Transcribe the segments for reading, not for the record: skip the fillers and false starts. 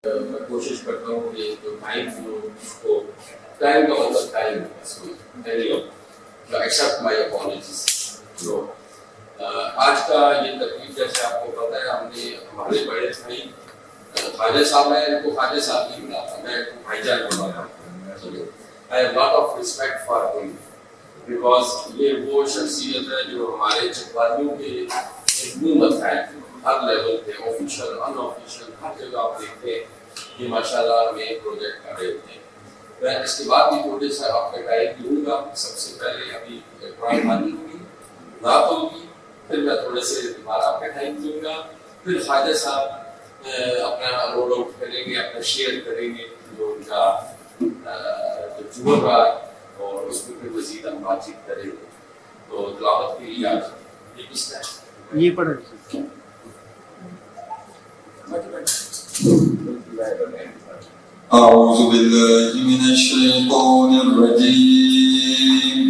میں کوشش کرتا ہوں کہ جو ٹائم کو ٹائم کا مطلب ٹائم ایکسیپٹ مائی اپالوجیز. آج کا یہ تقریب جیسے آپ کو پتہ ہے ہم نے ہمارے بڑے بھائی خواجہ صاحب ہیں, ان کو خواجہ صاحب نہیں بلاتا, میں ان کو بھائی جان بلاتا ہوں. I have lot of respect for him because یہ وہ شخصیت ہے جو ہمارے چکوالیوں کے حکومت ہے ہر لیول پہ, آفیشیل ان آفیشیل ہر جگہ آپ دیکھتے ہیں یہ ماشاء اللہ ہمیں پروجیکٹ کر رہے ہوتے ہیں. میں اس کے بعد بھی تھوڑے سا آپ کا ٹائم دوں گا. سب سے پہلے ابھی قرآن خوانی ہوگی, رات ہوگی, پھر میں تھوڑے سے دوبارہ آپ کا ٹائم دوں گا, پھر خواجہ صاحب اپنا رول آؤٹ کریں گے, اپنا شیئر کریں گے جو ان کا تجربہ رہا, اور اس میں پھر مزید ہم بات چیت کریں گے. تو تلاوت کے لیے آج یہ کس طرح یہ پڑھیں. أعوذ بالله من الشيطان الرجيم.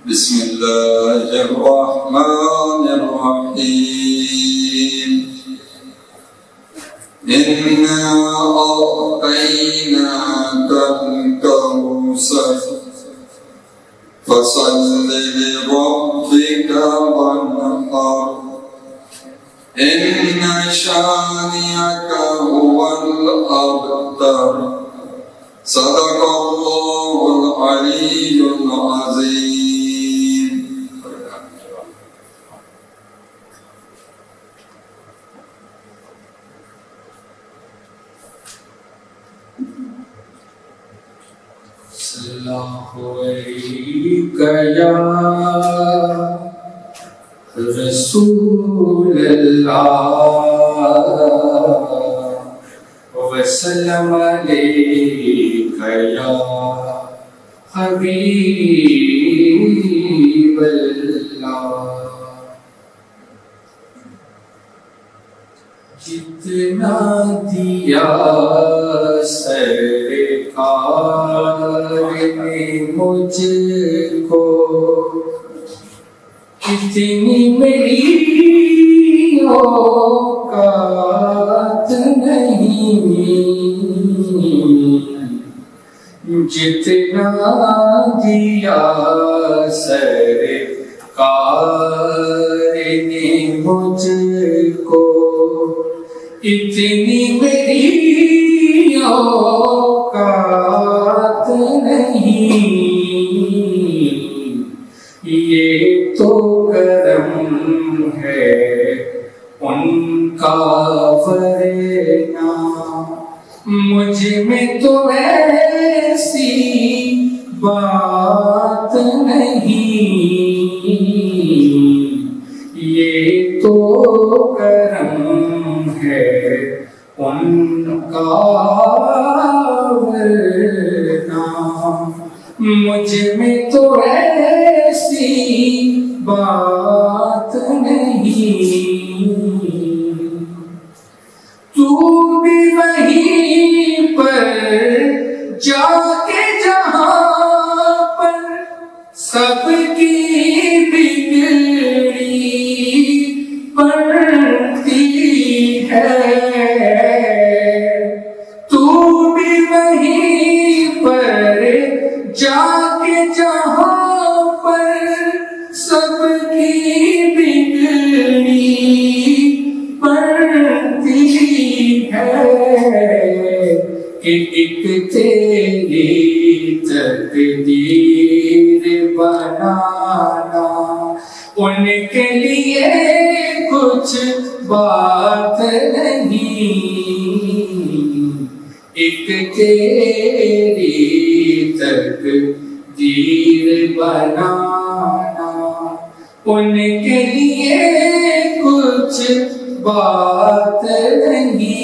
بسم الله الرحمن الرحيم. إنا أعطيناك الكوثر فصل لربك وانحر إن شانئك هو الأبتر. صدق الله العلي العظيم. صلی اللہ علیہ یا رسول اللہ وسلم علیک یا حبیب اللہ. جتنا دیا سرکار نے مجھ کو, اتنی میری اوقات نہیں, جتنا دیا سرکار نے مجھ کو, اتنی میری اوقات نہیں. یہ تو کرم ہے ان کا, ورنہ مجھ میں تو ایسی بات نہیں. یہ تو کرم ہے ان کا, ورنہ مجھ میں تو ایسی بات نہیں. تو بھی وہیں پر جا کے جہاں پر سب کی بگڑی پڑتی ہے, تو بھی وہیں پر جا کے جہاں پر سب کی بگڑی پڑتی ہے, کہ ایک تیری تقدیر بنانا ان کے لیے کچھ بات نہیں. ایک تیری تقدیر بنانا ان کے لیے کچھ بات نہیں.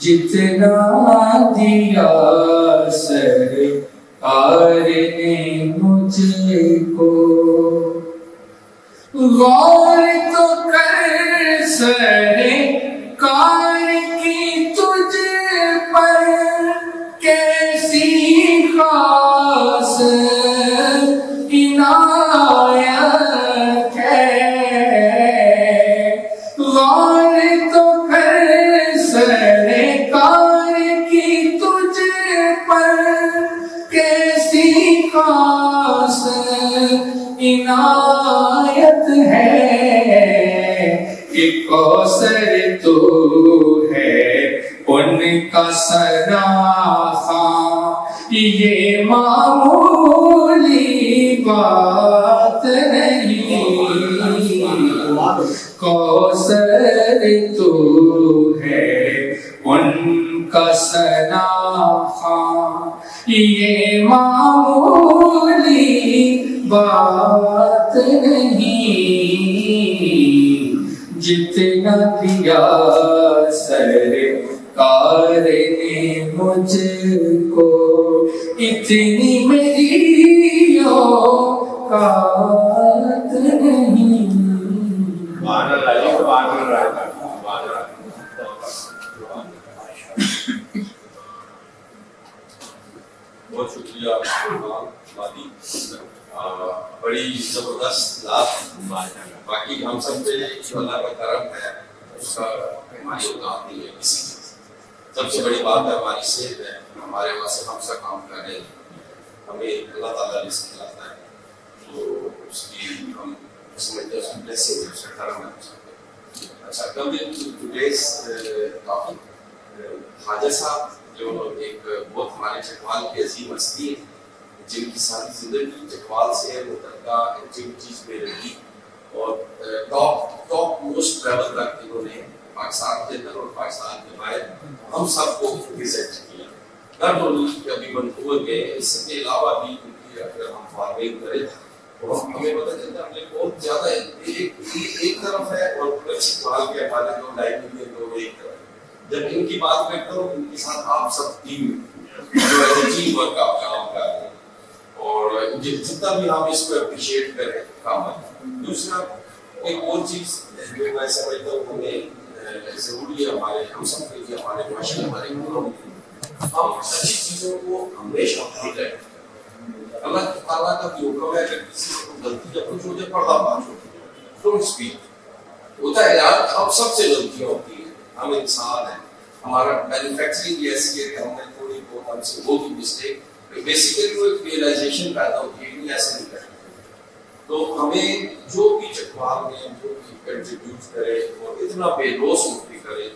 جتنا دیا سرکار نے مجھ کو, غور تو کر سرکار کی تجھ پر کیسی خاص عنایت ہے. غور اور تو کر سرکار کی تجھ پر کیسی خاص عنایت ہے کہ کوثر تو ہے ان کا سراخاں، یہ معمولی بات نہیں، کوثر تو ہے ان کا سراخاں، یہ معمولی بات نہیں، جتنا دیا سرکار نے مجھ کو اتنی میری اوقات نہیں۔ بہت شکریہ وادی، بڑی زبردست بات۔ باقی ہم سب پہ جو اللہ کا کرم ہے اس کا ہماری اوقات نہیں ہے کسی چیز۔ سب سے بڑی بات ہے ہماری صحت ہے، ہمارے واسطے ہم سا کام کر رہے ہیں، ہمیں اللہ تعالیٰ رزق کھلاتا ہے، تو اس کی ہم سمجھتے ہیں اس کی بلیسنگ ہے، اس کا کرم ہے۔ اچھا، کمنگ ٹو ٹوڈیز ٹاپک، خواجہ صاحب جو ایک بہت ہمارے چکوال کی عظیم ہستی ہے، جن کی ساری زندگی چکوال سے متعلقہ ایکٹیویٹیز میں رہی اور ٹاپ موسٹ ٹریول تک انہوں نے پاکستان کے اندر اور پاکستان کے باہر ہم سب کو وزٹ کیا۔ ناٹ اونلی کہ ابھی ونکوور گئے، اس کے علاوہ بھی ان کی اگر ہم فارمینگ کریں تو ہمیں پتہ چلتا ہے ہم نے بہت زیادہ ایک طرف ہے اور چکوال کے ہمارے جو 9 ملین لوگ ایک طرف۔ جب ان کی بات میں کرو ان کے ساتھ آپ سب ٹیم ورک آپ کام کر رہے ہیں اور جتنا بھی ہم اس کو اپریشیٹ کریں کام ہے۔ دوسرا ایک اور چیز جو میں سمجھتا ہوں ہمیں ضروری ہے ہمارے ہم سب کے لیے، ہمارے معاشرے ہمارے گھروں میں، ہم اچھی چیزوں کو ہمیشہ بھول رہے ہیں۔ اللہ تعالیٰ کا جو حکم ہے کہ کسی کو غلطی جب کچھ ہو جائے پردہ پاش ہو، ڈونٹ اسپیک۔ ہوتا ہے یار، ہم سب سے غلطیاں ہوتی ہیں، ہم انسان ہیں، ہمارا مینوفیکچرنگ ایسی ہے کہ ہم نے تھوڑی بہت ہم سے ہوگی مسٹیک، بیسیکلی وہ ایک ریئلائزیشن پیدا ہوتی ہے کہ ایسے نہیں کرنا۔ تو ہمیں جو بھی چکوال میں جو بھی کنٹریبیوٹ کرے اور اتنا بے لوث مفتی کرے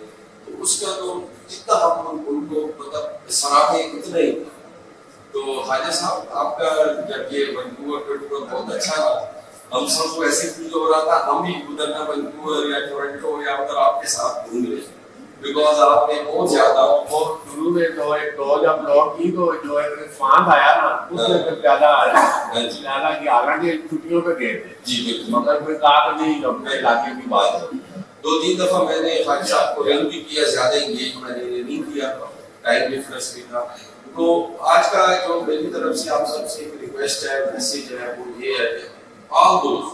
تو اس کا تو جتنا ہم ان کو مطلب سراہے اتنا ہی۔ تو خواجہ صاحب آپ کا جب یہ ونکوور کا ٹور بہت اچھا تھا، ہم سب کو ایسے فیل ہو رہا تھا ہم بھی ادھر نہ ونکوور یا ٹورنٹو یا ادھر آپ کے ساتھ گھوم رہے ہیں، بیکاز آپ نے بہت زیادہ بہت شروع میں جو ایک دو جب لوڈ کی تو جو ایک فانڈ آیا نا اس میں پھر زیادہ کی حالانکہ چھٹیوں پہ گئے تھے جی بالکل، مگر پھر کہا کہ نہیں اپنے علاقے کی بات ہے۔ 2-3 دفعہ میں نے خواجہ صاحب کو رنگ بھی کیا، زیادہ انگیج میں نے نہیں کیا، ٹائم ڈفرنس بھی تھا۔ تو آج کا جو میری طرف سے آپ سب سے ایک ریکویسٹ ہے، میسیج ہے، وہ یہ ہے کہ آل دوز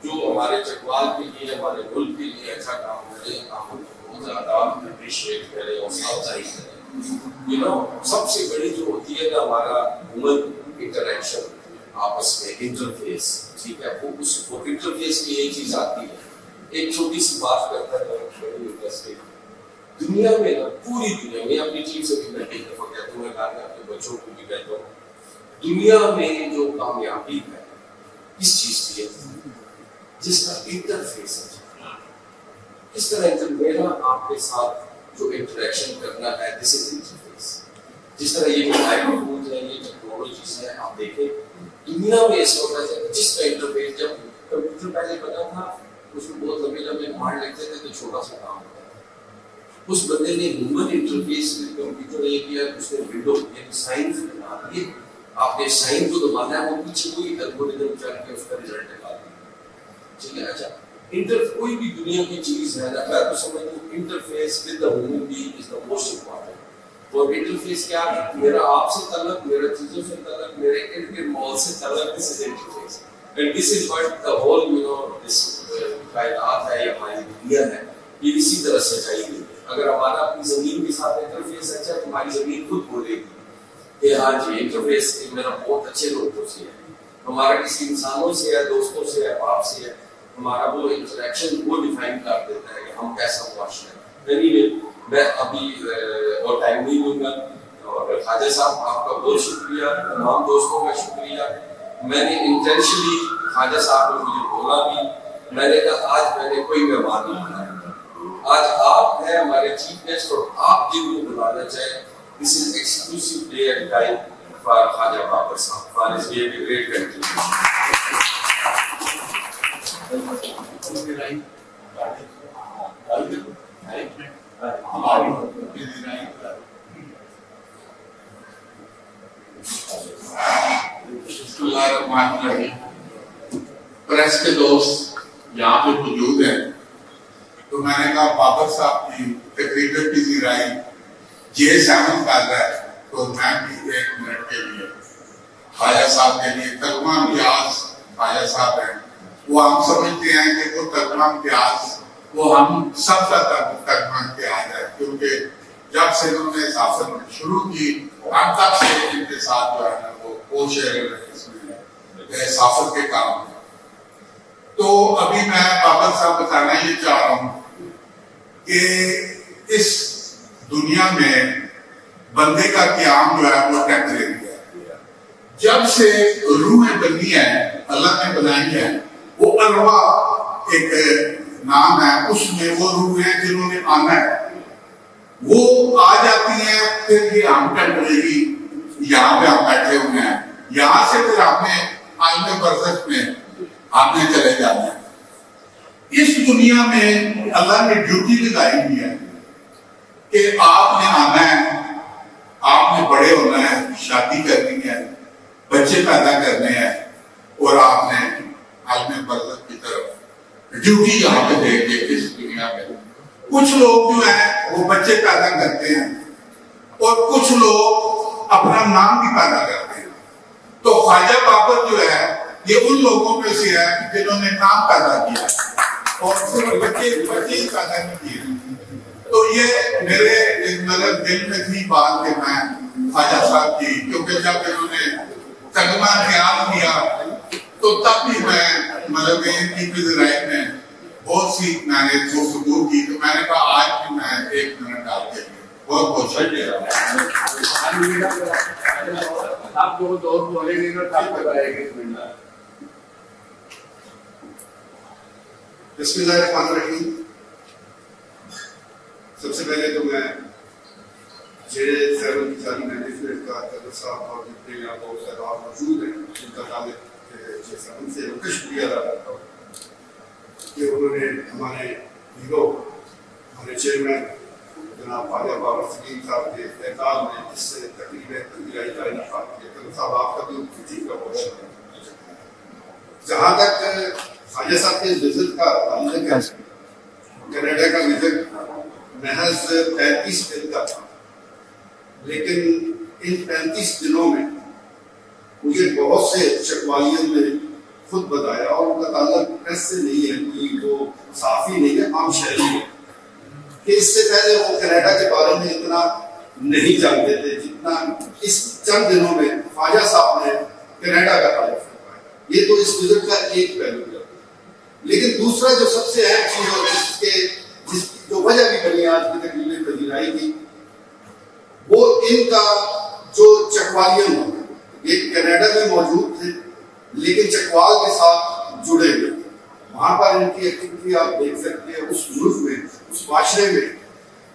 جو ہمارے چکوال کے لیے، ہمارے ملک کے لیے اچھا کام کریں، ہم بہت زیادہ اپریشیٹ کریں اور افزائی کریں۔ یو نو سب سے بڑی جو ہوتی ہے نا ہمارا ہیومن انٹریکشن آپس میں، انٹرفیس، ٹھیک ہے، وہ انٹرفیس کی ایک چیز آتی ہے۔ ایک چھوٹی سی بات کرتا ہے بڑی انٹرسٹنگ، دنیا میں نا پوری دنیا میں، اپنی ٹیم سے بھی میں ایک دفعہ کہتا ہوں، میں کہا کہ اپنے بچوں کو بھی کہتا ہوں، دنیا میں جو کامیابی ہے اس چیز کی ہے جس کا انٹرفیس ہے، اس طرح میرا آپ کے ساتھ جو انٹریکشن کرنا ہے، دس از انٹرفیس۔ جس طرح یہ موبائل فون ہے، یہ ٹیکنالوجیز ہے، آپ دیکھیں دنیا میں اس وقت ہے جس کا انٹرفیس، جب کمپیوٹر پہلے بنا تھا اس میں بہت لمبے لمبے کمانڈ لکھتے تھے تو چھوٹا سا کام ہوتا تھا۔ اس بندے نے ہیومن انٹرفیس میں کمپیوٹر یہ کیا، اس نے ونڈو سائنس بنا دی، آپ نے سائن کو دبانا ہے، وہ پیچھے کوئی الگورتھم چل کے اس کا رزلٹ نکال دیا، ٹھیک ہے۔ اچھا کوئی بھی دنیا کی چیز ہے نا، میں تو سمجھتا ہوں interface with the human being is the most important. اور انٹرفیس کیا ہے؟ میرا آپ سے تعلق، میرا چیزوں سے تعلق، میرے ارد گرد ماحول سے تعلق، this is interface, and this is what the whole you know this کائنات ہے یا ہماری دنیا ہے، یہ اسی طرح سجائی گئی ہے۔ اگر ہمارا اپنی زمین کے ساتھ انٹرفیس اچھا ہے تو ہماری زمین خود بولے گی کہ ہاں جی انٹرفیس میرا بہت اچھے لوگوں سے ہے، ہمارا کسی انسانوں سے ہے، دوستوں سے ہے، باپ سے ہے، ہمارا وہ انٹریکشن وہ ڈیفائن کر دیتا ہے کہ ہم کیسا معاشرہ ہے. میں ابھی اور ٹائم نہیں دوں گا. اور خواجہ صاحب آپ کا بہت شکریہ, تمام دوستوں کا شکریہ. میں نے انٹینشنلی خواجہ صاحب نے مجھے بولا بھی, میں نے کہا آج میں نے کوئی مہمان نہیں بنایا, آج آپ ہیں ہمارے چیف گیسٹ اور آپ جن کو بلانا چاہیں. This is exclusive day and time for Khwaja Babar صاحب for his great contribution. Press کے دوست یہاں پہ موجود ہیں, تو میں نے کہا بابر صاحب کی تقریر کی زیرائی J7 کر رہا ہے, تو میں بھی 1 منٹ کے لیے خواجہ صاحب کے لیے ترجمہ امتیاز خواجہ صاحب ہیں. وہ ہم سمجھتے ہیں کہ وہ ترجمہ امتیاز وہ ہم سب کا ترجمہ امتیاز ہے, کیونکہ جب سے انہوں نے صحافت شروع کی ہم تب سے ان کے ساتھ جو ہے نا وہ کوشش اس میں صحافت کے کام میں. تو ابھی میں بابر صاحب بتانا یہ چاہ رہا ہوں کہ اس دنیا میں بندے کا قیام جو ہے وہ ٹیمپریری ہے. جب سے روحیں بنی ہیں اللہ نے بنائی ہے, وہ ارواح ایک نام ہے, اس میں وہ روحیں جنہوں نے آنا ہے وہ آ جاتی ہیں. پھر یہ ہم ٹیمپریری یہاں پہ ہم بیٹھے ہوئے ہیں, یہاں سے پھر آپ نے عالم برزخ میں آپ نے چلے جانا ہے. اس دنیا میں اللہ نے ڈیوٹی لگائی ہوئی ہے کہ آپ نے آنا ہے, آپ نے بڑے ہونا ہے, شادی کرنی ہے, بچے پیدا کرنے ہیں, اور آپ نے عالم برزخ کی طرف ڈیوٹی یہاں پہ دے کے اس دنیا میں. کچھ لوگ جو ہیں وہ بچے پیدا کرتے ہیں اور کچھ لوگ اپنا نام بھی پیدا کرتے ہیں. تو خواجہ بابر جو ہے یہ ان لوگوں میں سے ہے جنہوں نے نام پیدا کیا اور صرف بچے ہی پیدا نہیں کیے. تو یہ میرے مطلب دل میں تھی بات کہ میں خواجہ صاحب کی, کیونکہ جب انہوں نے ترجمہ خیال کیا تو تب بھی میں مطلب ان کی ذرائع میں بہت سی میں نے گفتگو کی, تو میں نے کہا آج بھی میں 1 منٹ آپ کے لیے بہت بہت شکریہ. آپ جو دوست بولیں گے نا تب بتائیں گے. بسم اللہ الرحمن الرحیم. سب سے پہلے تو میں J7 کی ساری مینجمنٹ کا قدر صاحب اور جتنے یہاں بہت سارے آپ موجود ہیں جن کا تعلق J7 سے ان کا شکریہ ادا کرتا ہوں کہ انہوں نے ہمارے ہیرو ہمارے چیئرمین جناب خواجہ بابر سلیم صاحب کے احتجاج میں اس سے تقریباً تنظیرائی کا انعقاد کیا. قدر صاحب آپ کا بھی ان کی ٹیم کا بہت شکریہ. جہاں تک خواجہ صاحب کے وزٹ کا تعلق ہے, کینیڈا کا وزٹ محض 35 دن کا تھا, لیکن ان 35 دنوں میں مجھے بہت سے چکوالیوں نے خود بتایا, اور ان کا تعلق پریس سے نہیں ہے, کہ وہ صحافی نہیں ہے, عام شہری ہے, کہ اس سے پہلے وہ کینیڈا کے بارے میں اتنا نہیں جانتے تھے جتنا اس چند دنوں میں خواجہ صاحب نے کینیڈا کا تعلق کروایا. یہ تو اس وزٹ کا ایک پہلو ہے. لیکن دوسرا جو سب سے اہم چیز اور جس کی جو وجہ بھی بنی آج کی تقریب میں پذیرائی کی, وہ ان کا جو چکوالیاں ہوتے یہ کینیڈا میں موجود تھے لیکن چکوال کے ساتھ جڑے ہوئے تھے. وہاں پر ان کی ایکٹیویٹی آپ دیکھ سکتے ہیں. اس ملک میں, اس معاشرے میں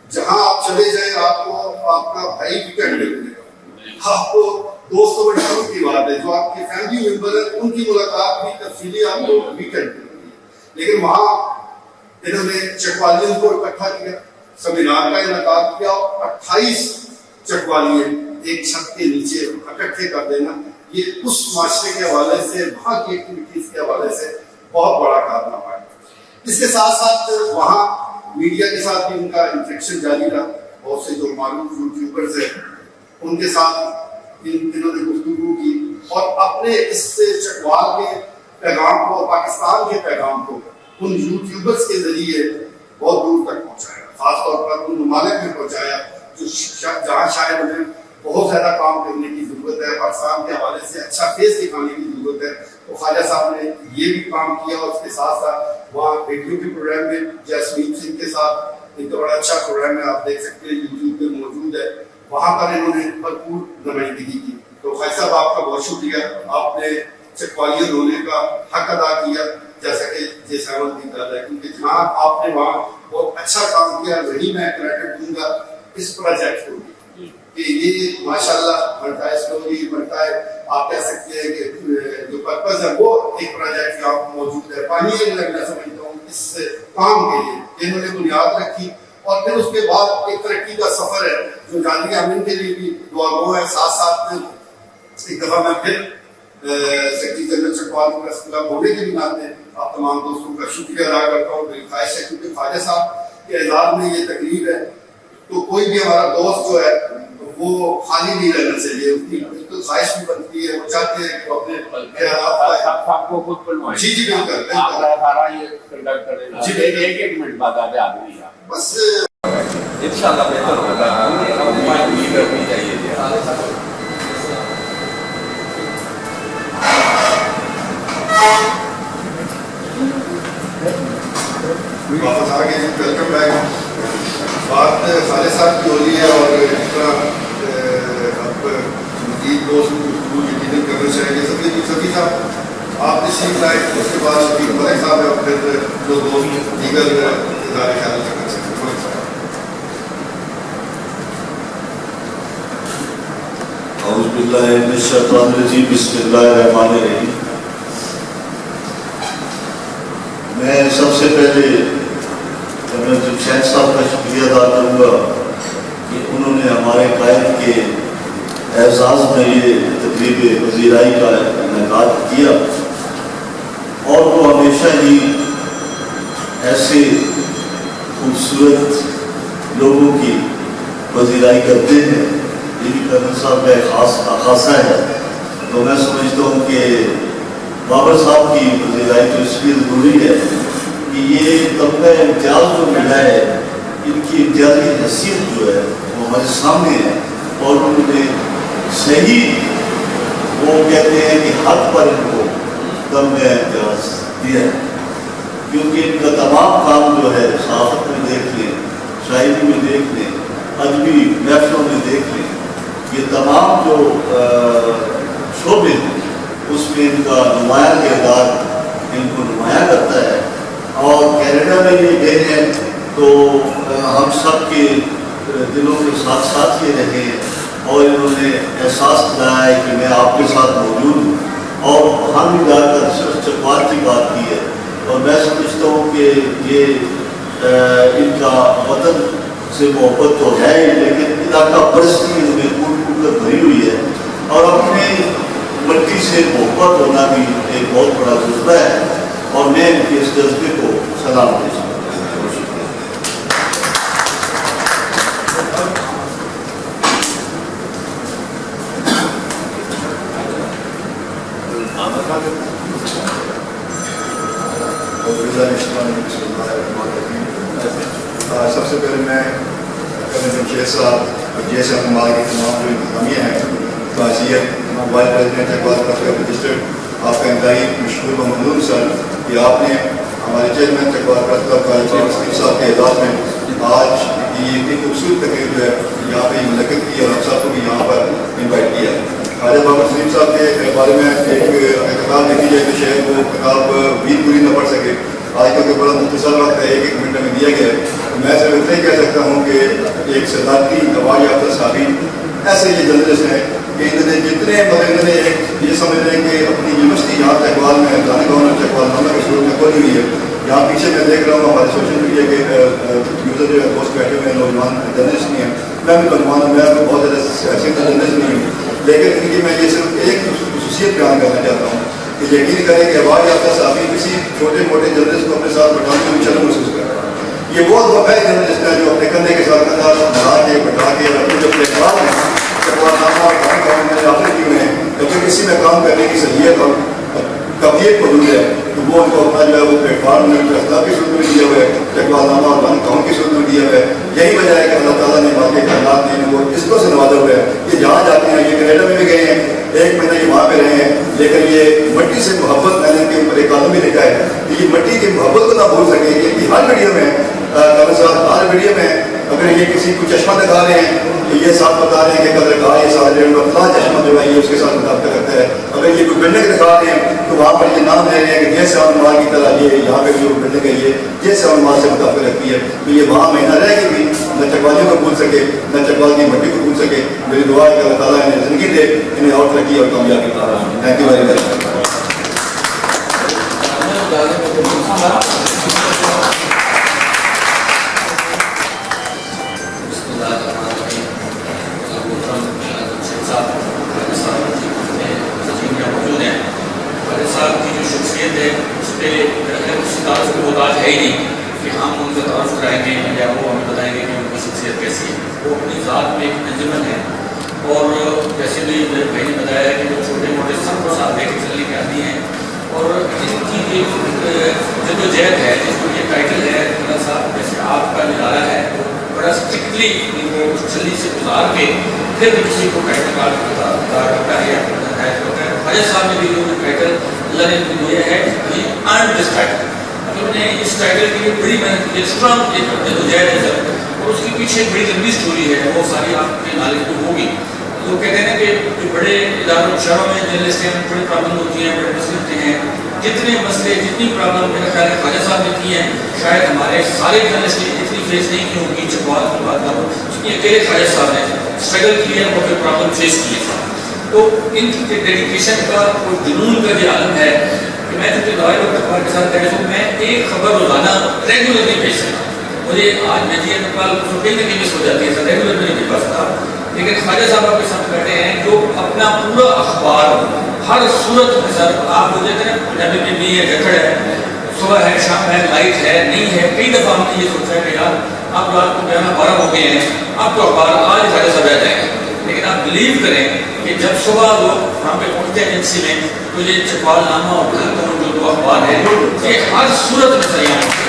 جہاں آپ چلے جائیں آپ کو آپ کا بھائی ویکینڈ ملے گا, آپ کو دوستوں میں شروع کی بات ہے, جو آپ کے فیملی ممبر ہیں ان کی ملاقات بھی تفصیلی آپ کو ویکینڈ میں. لیکن وہاں انہوں نے چکوالیوں کو اکٹھا کیا, سیمینار کا انعقاد کیا, اور 28 چکوالیے ایک چھت کے نیچے اکٹھے کر دینا, یہ اس معاشرے کے حوالے سے, وہاں کی ایکٹیویٹیز کے حوالے سے بہت بڑا کارنامہ ہے. اس کے ساتھ ساتھ وہاں میڈیا کے ساتھ بھی ان کا انٹریکشن جاری رہا. بہت سے جو معروف یوٹیوبرز ہیں ان کے ساتھ انہوں نے گفتگو کی, اور اپنے اس چکوال کے پیغام کو, پاکستان کے پیغام کو ان یوٹیوبرز کے ذریعے بہت دور تک پہنچایا, خاص طور پر ان ممالک میں پہنچایا جو جہاں شاید انہیں بہت زیادہ کام کرنے کی ضرورت ہے, پاکستان کے حوالے سے اچھا فیس دکھانے کی ضرورت ہے, تو خواجہ صاحب نے یہ بھی کام کیا، اور اس کے ساتھ ساتھ وہاں ریڈیو کے پروگرام میں جیسمین سنگھ کے ساتھ ایک بڑا اچھا پروگرام ہے، آپ دیکھ سکتے ہیں یوٹیوب پہ موجود ہے، وہاں پر انہوں نے بھرپور نمائندگی کی. تو خواجہ صاحب آپ کا بہت شکریہ، آپ نے چکوالیہ ہونے کا حق ادا کیا جیسا کہ جے سیون بھی کر رہا ہے، کیونکہ جہاں آپ نے وہاں بہت اچھا کام کیا. وہی میں کریڈٹ دوں گا اس پروجیکٹ کو کہ یہ ماشاءاللہ بنتا ہے، اسٹوری بنتا ہے. آپ کہہ سکتے ہیں کہ جو پرپز ہے وہ ایک پروجیکٹ یہاں موجود ہے. پانی میں سمجھتا ہوں اس کام کے لیے انہوں نے بنیاد رکھی، اور پھر اس کے بعد ایک ترقی کا سفر ہے جو جانوی امین کے لیے بھی دعا گو ہے. ساتھ ساتھ ایک دفعہ میں پھر سیکرٹری جنرل چکوال کو رسول ہونے کے بھی ناطے آپ تمام دوستوں کا شکریہ ادا کرتا ہوں. میری خواہش ہے کیونکہ خواجہ صاحب کے اعزاز میں یہ تقریب ہے تو کوئی بھی ہمارا دوست جو ہے وہ خالی نہیں رہنا چاہیے. اس کی بالکل خواہش بھی بنتی ہے، وہ چاہتے ہیں کہ وہ اپنے آپ کو خود بنوائیں. جی جی بالکل آپ سارا یہ کنڈکٹ کریں گا. جی ایک منٹ بعد آدمی بس انشاءاللہ بہتر ہوگا. ہمیں کرنی چاہیے. واپس آ گئے. Welcome back. بات خالد صاحب کی ہو رہی ہے، اور اس طرح اب مزید دوست کو یقیناً کرنا چاہیں گے. سبھی صاحب آپ تشریف لائے، اس کے بعد شفیق ملک صاحب اور پھر جو دوست دیگر ادارے خیال کرنا چاہیں گے. اعوذ باللہ من الشیطان الرجیم، بسم اللہ الرحمن الرحیم. میں سب سے پہلے جنرل جمشید صاحب کا شکریہ ادا کروں گا کہ انہوں نے ہمارے قائد کے اعزاز میں یہ تقریب وزیرائی کا انعقاد کیا، اور وہ ہمیشہ ہی ایسے خوبصورت لوگوں کی وزیرائی کرتے ہیں. یہ بھی کرنل صاحب کا ایک خاصہ ہے. تو میں سمجھتا ہوں کہ بابر صاحب کی وزیرائی تو اس لیے ضروری ہے کہ یہ طبقہ امتیاز جو ملا ہے، ان کی امتیازی حیثیت جو ہے وہ ہمارے سامنے ہے، اور انہوں نے صحیح وہ کہتے ہیں کہ حق پر ان کو طبقہ امتیاز دیا ہے. کیونکہ ان کا تمام کام جو ہے صحافت میں دیکھ لیں، شاعری میں دیکھ لیں، ادبی محفلوں میں دیکھ لیں، یہ تمام جو شعبے ہیں اس میں ان کا نمایاں کردار ان کو نمایاں کرتا ہے. اور کینیڈا میں یہ گئے ہیں تو ہم سب کے دلوں کے ساتھ ساتھ یہ رہے ہیں، اور انہوں نے احساس دلایا ہے کہ میں آپ کے ساتھ موجود ہوں. اور ہم بھی جا کر صرف چکوال کی بات کی ہے، اور میں سمجھتا ہوں کہ یہ ان کا وطن سے محبت تو ہے ہی، لیکن علاقہ پرستی ان میں کھوٹ کھوٹ کر بھری ہوئی ہے، اور اپنی مٹی سے محبت ہونا بھی ایک بہت بڑا جذبہ ہے. اور میں ان کے اس جذبے کو سلام دیتا ہوں. سب سے پہلے میں کرنل جمشید صاحب اور جے صاحب ہمارے کے تمام جو انتظامیہ ہیں، تعزیت وائس پریزیڈنٹ اقبال کا رجسٹرڈ آپ کا انتہائی مشکور و ممنون سر کہ آپ نے ہمارے چیئرمین چکوال پریس کلب کا وسیم صاحب کے اعزاز میں آج یہ اتنی خوبصورت تقریب جو ہے یہاں پہ منعقد کی، اور ہم سب کو بھی یہاں پر انوائٹ کیا. خواجہ بابر وسیم صاحب کے بارے میں ایک کتاب لکھی جائے کہ شاید وہ کتاب بھی پوری نہ پڑھ سکے. آج کل کے بڑا مختصر وقت ہے، ایک منٹ میں دیا گیا ہے. میں صرف اتنا ہی کہہ سکتا ہوں کہ ایک صدارتی نواب یافتہ صحافی ایسے یہ جرنلسٹ ہیں کہ انہوں نے جتنے انہوں نے ایک یہ سمجھ رہے ہیں کہ اپنی یونیورسٹی یہاں چکوال میں دانے گورنر چکوال نامہ کے شروع میں کھولی ہوئی ہے. یہاں پیچھے میں دیکھ رہا ہوں ہمارے سوشل میڈیا کے یوزر جو ہے دوست بیٹھے ہوئے ہیں، نوجوان جرنلسٹ نہیں ہیں. میں بھی نوجوان ہوں، میں بہت زیادہ ایسے جرنلسٹ نہیں ہوں، لیکن ان کی میں یہ صرف ایک خصوصیت بیان کرنا چاہتا ہوں کہ یقین کریں کہ آواز یافتہ صحافی کسی چھوٹے موٹے جرنلسٹ کو اپنے ساتھ بٹھانے میں شرم محسوس کر رہا ہے. یہ بہت وفادار جرنلسٹ ہیں جو اپنے کندھے کے ساتھ کندھا بڑھا کے بٹھا کے اپنے جو اخبار ہیں چکوالنامہ اور کام کام میں داخل کیے ہوئے ہیں. جبکہ کسی میں کام کرنے کی صلاحیت اور قابلیت موجود ہے تو وہ ان کو اپنا جو ہے وہ پلیٹ فارم میں اخلاق کی صورت میں دیا ہوا ہے، چکوالنامہ اور کام کام کی صورت میں دیا ہوا ہے. یہی وجہ ہے کہ اللہ تعالیٰ نے باقی خیالات نے ان کو اس طرح سے نوازا ہوا ہے کہ جہاں جاتے ہیں. یہ کینیڈا میں بھی گئے ہیں، ایک 1 مہینہ یہ وہاں پہ رہے ہیں، لیکن یہ مٹی سے محبت، میں نے ایک کالم بھی لکھا ہے کہ یہ مٹی کی محبت کو نہ بھول سکے. یہ ہر ویڈیو میں کالم صاحب ہر ویڈیو میں اگر یہ کسی کو چشمہ دکھا رہے ہیں تو یہ صاحب بتا رہے ہیں کہ قدر کہا یہ سارے فلاں چشمہ جو ہے یہ اس کے ساتھ مطابقت کرتا ہے. اگر یہ کوئی بلڈنگ دکھا رہے ہیں تو وہاں پر یہ نام لے رہے ہیں کہ جیسے علماء کی طرح یہ یہاں پہ جو بلڈنگ ہے یہ جیسے علماء سے مطابقت رکھتی ہے. تو یہ وہاں مہینہ رہ کے بھی نہ چکوالیوں کو بھول سکے، نہ چکوال کی مٹی کو بھول سکے. میری دعا ہے کہ اللہ تعالیٰ انہیں زندگی دے، انہیں اور ترقی اور کامیابی دے. Thank you very much. صاحب کی جو شخصیت ہے اس پہ اس تعارف کو محتاج ہے ہی نہیں کہ ہم ان کا تعارف کرائیں گے یا وہ ہمیں بتائیں گے کہ ان کی شخصیت کیسی ہے. وہ اپنی ذات میں ایک انجمن ہے، اور جیسے بھی میرے بھائی نے بتایا ہے کہ وہ چھوٹے موٹے سب کو ساتھ لے کے چلنے کے آدمی ہیں. اور ان کی ایک جدوجہد ہے جس کو یہ ٹائٹل ہے تھوڑا سا جیسے آپ کا نظارہ ہے بڑا اسٹرکٹلی ان کو چھلی سے گزار کے پھر کسی کو ٹائٹل کارڈ کرتا ہے یا خواجہ صاحب نے بھی جو ٹائٹل اللہ نے دیا ہے یہ ارن دس ٹائٹل. انہوں نے اس ٹائٹل کے لیے بڑی محنت کی، اسٹرانگ جدوجہد ہے سر، اور اس کے پیچھے بڑی لمبی اسٹوری ہے، وہ ساری آپ کے نالج کو ہوگی. تو کہتے ہیں کہ جو بڑے اداروں شہروں میں جرنلسٹ ہیں بڑی پرابلم ہوتی ہیں، بڑے مسئلے ہوتے ہیں. جتنے مسئلے جتنی پرابلم میرا خیال ہے خواجہ صاحب نے کی ہیں، شاید ہمارے سارے جرنلسٹ نے اتنی فیس نہیں کی ہوگی. چکوال کی بات کروں جتنی اکیلے خواجہ صاحب نے اسٹرگل کی ہے اور پھر پرابلم فیس کی ہے. تو ان کی ڈیڈیکیشن کا اور جنون کا یہ عالم ہے کہ میں چونکہ دوائی اور اخبار کے ساتھ کہہ ہوں میں ایک خبر روزانہ ریگولرلی بھیج سکتا ہوں. مجھے آج میں جی کل کہیں نہ کہیں مس ہو جاتی ہے سر، ریگولر نہیں بھیج پاتا. لیکن خواجہ صاحب آپ کے ساتھ بیٹھے ہیں جو اپنا پورا اخبار ہر صورت میں سر آپ کو دیکھتے ہیں پنجابی میں بھی ہے، جکڑ ہے، صبح ہے، شام ہے، لائٹ ہے، نہیں ہے. کئی دفعہ ہم نے یہ سوچا ہے کہ یار آپ رات کو 11-12 ہو گئے ہیں، آپ تو اخبار آج خواجہ صاحب رہ جائیں گے. لیکن آپ بلیو کریں کہ جب صبح لوگ وہاں پہ پہنچتے ہیں ایجنسی میں تو یہ چکوال نامہ اور جو دو اخبار ہے یہ ہر صورت میں سر یہاں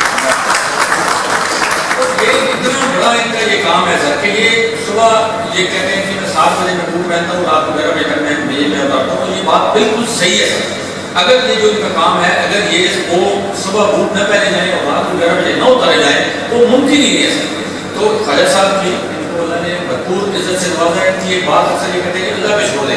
یہ اتنا بڑا ان کا یہ کام ہے سر کہ یہ صبح یہ کہتے ہیں کہ میں 7 بجے میں بوٹ پہنتا ہوں، رات کو 11 بجے تک میں اتارتا ہوں. یہ بات بالکل صحیح ہے سر. اگر یہ جو ان کا کام ہے اگر یہ وہ صبح بوٹ نہ پہنے جائیں اور رات کو 11 بجے نہ اتارے جائیں وہ ممکن ہی نہیں ہے سر. تو خواجہ صاحب کی اللہ نے بھرپور عزت سے نوازا ہے کہ یہ بات اکثر یہ کہتے ہیں کہ اللہ پہ چھوڑ دے.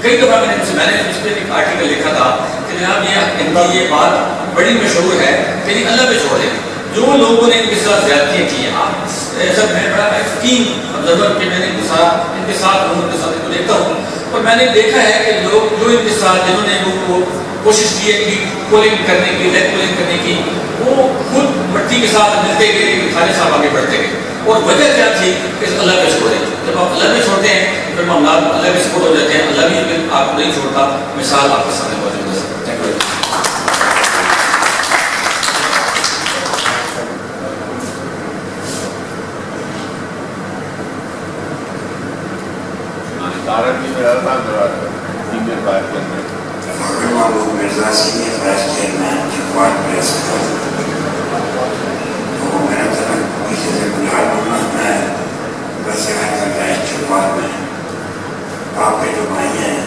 کئی دفعہ میں نے اس پہ ایک آرٹیکل لکھا تھا کہ جناب یہ بات بڑی مشہور ہے کہ اللہ پہ چھوڑ دے. جو لوگوں نے ان کے ساتھ زیادتیاں کی ہیں آپ سر میں بڑا یقین آبزرور کہ میں نے ان کے ساتھ ہوں، ان کے ساتھ کو دیکھتا ہوں اور میں نے دیکھا ہے کہ لوگ جو ان کے ساتھ جنہوں نے وہ کوشش کی ہے کہ پولنگ کرنے کی، لیگ پولنگ کرنے کی، وہ خود مٹی کے ساتھ ملتے گئے لیکن خواجہ صاحب آگے بڑھتے گئے. اور وجہ کیا تھی کہ اللہ پہ چھوڑے. جب آپ اللہ پہ چھوڑتے ہیں پھر معاملات اللہ کے سپورٹ ہو جاتے ہیں. اللہ بھی آپ کو نہیں چھوڑتا. مثال آپ کے سامنے موجود ہے. Thank you. Mirza senior vice chairman Chakwal press club. تو میرا طرف کسی سے بلا لوں میں بس چکوال میں آپ کے جو بھائی ہیں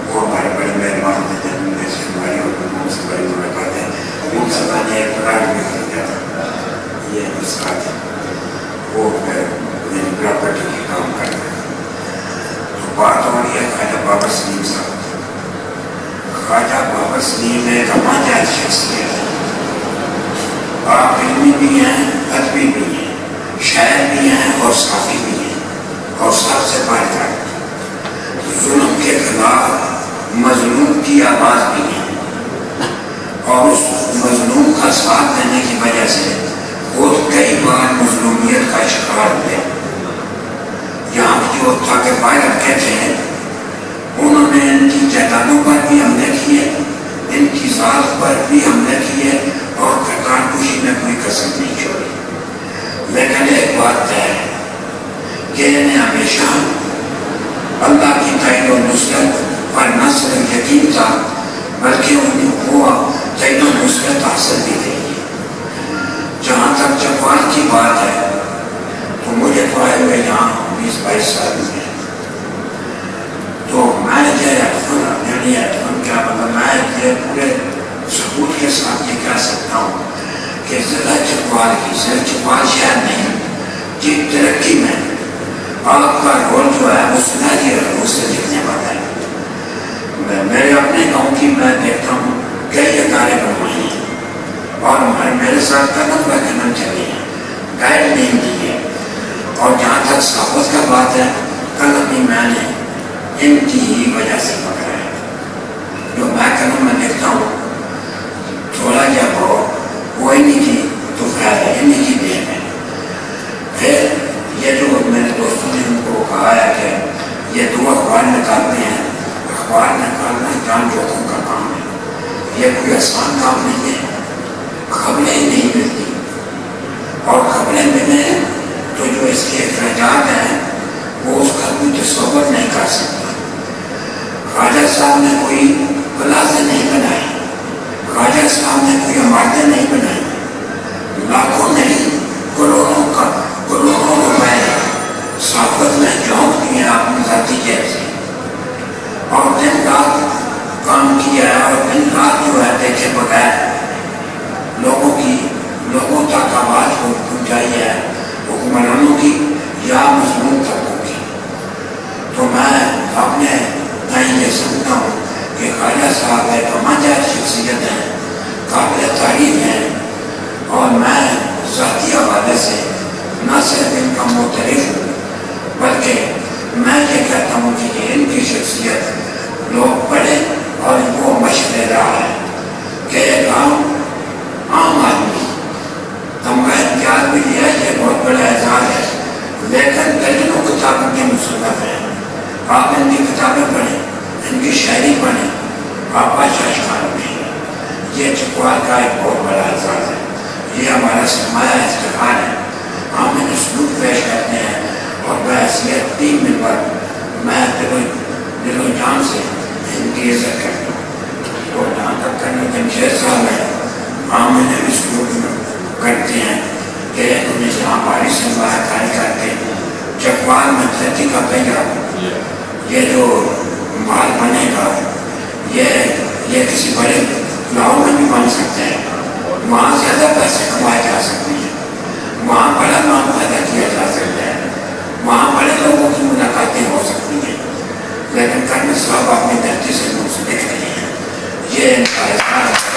وہ ہمارے بڑے مہربان تھے. جب میں سے بھائی اور ان سے بڑی ملاقات ہے ان سب نے ایک پلاٹ بھی کر دیا تھا. یہ مسکات ہے وہ پراپرٹی کے کام کر رہے ہیں. تو بات ہو رہی ہے خواجہ بابر سلیم صاحب. خواجہ بابر سلیم ایک امانجات شخصیت ہے. آپ علمی بھی ہیں، ادبی بھی ہیں، شاعر بھی ہیں اور صحافی بھی ہیں. اور سب سے بڑھ کر ظلم کے خلاف مظلوم کی آواز بھی ہے. اور اس مظلوم کا ساتھ دینے کی وجہ سے وہ کئی بار مظلومیت کا شکار ہوئے. یہاں جو تاکہ باہر کہتے ہیں انہوں نے ان کی جائیدادوں پر بھی حملے کیے، ان کی ذات پر بھی حملے کیے اور کردار کشی میں کوئی کسر نہیں چھوڑی. لیکن ایک بات ہے کہ انہیں ہمیشہ اللہ کی تعین و نصرت پر نہ صرف یقین تھا بلکہ ان کو تعین و نصرت حاصل بھی تھی. جہاں تک چکوال کی بات ہے تو مجھے تو آئے ہوئے یہاں 20-22 سال میں تو میں چکوال کی، صرف چکوال شہر نہیں کی ترقی میں آپ کا رول جو ہے وہ سنہری رول سے دکھنے والا ہے. میرے اپنے گاؤں کی میں دیکھتا ہوں کئی ادارے بنوائے ہیں اور میرے ساتھ قدم پر قدم چلے ہیں، گائیڈ نہیں دی ہے. اور جہاں تک صحافت کا بات ہے، قلم بھی میں نے ان کی ہی وجہ سے پکڑا ہے. جو میں قلم میں دیکھتا ہوں تھوڑا جب وہ انہیں کی تو خیال ہے انہیں کی دیر ہے. پھر یہ جو میرے دوستوں نے ان کو کہا ہے کہ یہ 2 اخبار نکالتے ہیں، اخبار نکالنا جان جوکھوں کا کام ہے، یہ کوئی آسان کام نہیں ہے. خبریں ہی نہیں ملتی، اور خبریں ملیں تو جو اس کے اخراجات ہیں وہ اس کا کوئی تصور نہیں کر سکتا. خواجہ صاحب نے کوئی پلازے نہیں بنائے، خواجہ صاحب نے کوئی عمارتیں نہیں بنائی، لاکھوں نہیں کروڑوں روپئے صحافت میں جھونک دیے اپنی ذاتی جیب سے، اور دن رات کام کیا ہے. اور دن رات جو ہے دیکھے بغیر لوگوں تک آواز کو پہنچائی ہے، حکمرانوں کی یا مضمون طبقوں کی. تو میں اپنے یہ سمجھتا ہوں کہ خواجہ صاحب ایک عمدہ شخصیت ہیں، قابل تعریف ہیں، اور میں ذاتی حوالے سے نہ صرف ان کا معترف ہوں بلکہ میں یہ کہتا ہوں کہ ان کی شخصیت لوگ پڑھیں اور ان کو مشورے رہا ہے کہ ایک عام آدمی تمغہ امتیاز بھی لیا، یہ بہت بڑا اعزاز ہے، لیکن درجنوں کتابوں کے مصنف ہیں. آپ ان کی کتابیں پڑھیں، ان کی شاعری پڑھیں، آپ بادشاہ شکار میں. یہ چکوال کا ایک بہت بڑا اعزاز ہے، یہ ہمارا سرمایہ افتخار ہے. ہم انہیں سلوک پیش کرتے ہیں اور بحیثیت 3 ممبر میں دل و جان سے ان کی عزت کرتا ہوں. اور جہاں تک کرنے جمشید صاحب ہے، ہم انہیں بھی سلوک کرتے ہیں کہ انہیں جہاں بارش سے باہر کھائی کرتے چکوال میں دھرتی کا پہیا یہ جو مال بنے گا یہ کسی بڑے گاؤں میں بھی بن سکتے ہیں. وہاں زیادہ پیسے کمائے جا سکتے ہیں، وہاں بڑا نام پیدا کیا جا سکتا ہے، وہاں بڑے لوگوں کی ملاقاتیں ہو سکتی ہیں. لیکن کرنل صاحب اپنی دھرتی سے منسلک رہے ہیں، یہ ان کا احساس ہے.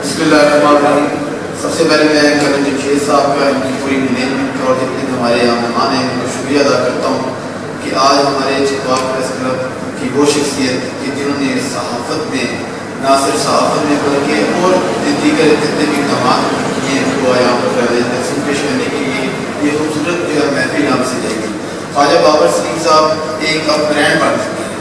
بسم اللہ الرحمن الرحیم. سب سے پہلے میں کرنل جمشید صاحب کا ان کی پوری مینجمنٹ اور جتنے ہمارے یہاں مہمان ہیں ان کا شکریہ ادا کرتا ہوں کہ آج ہمارے چکوال پریس کلب کی وہ شخصیت کہ جنہوں نے صحافت میں نہ صرف صحافت میں بلکہ اور دیگر جتنے بھی اقدامات کیے ہیں وہ یہاں پر تقسیم پیش کرنے کے لیے یہ خوبصورت جو ہے محفل نام سے جائے گی. خواجہ بابر سلیم صاحب ایک اب برانڈ بن چکے ہیں.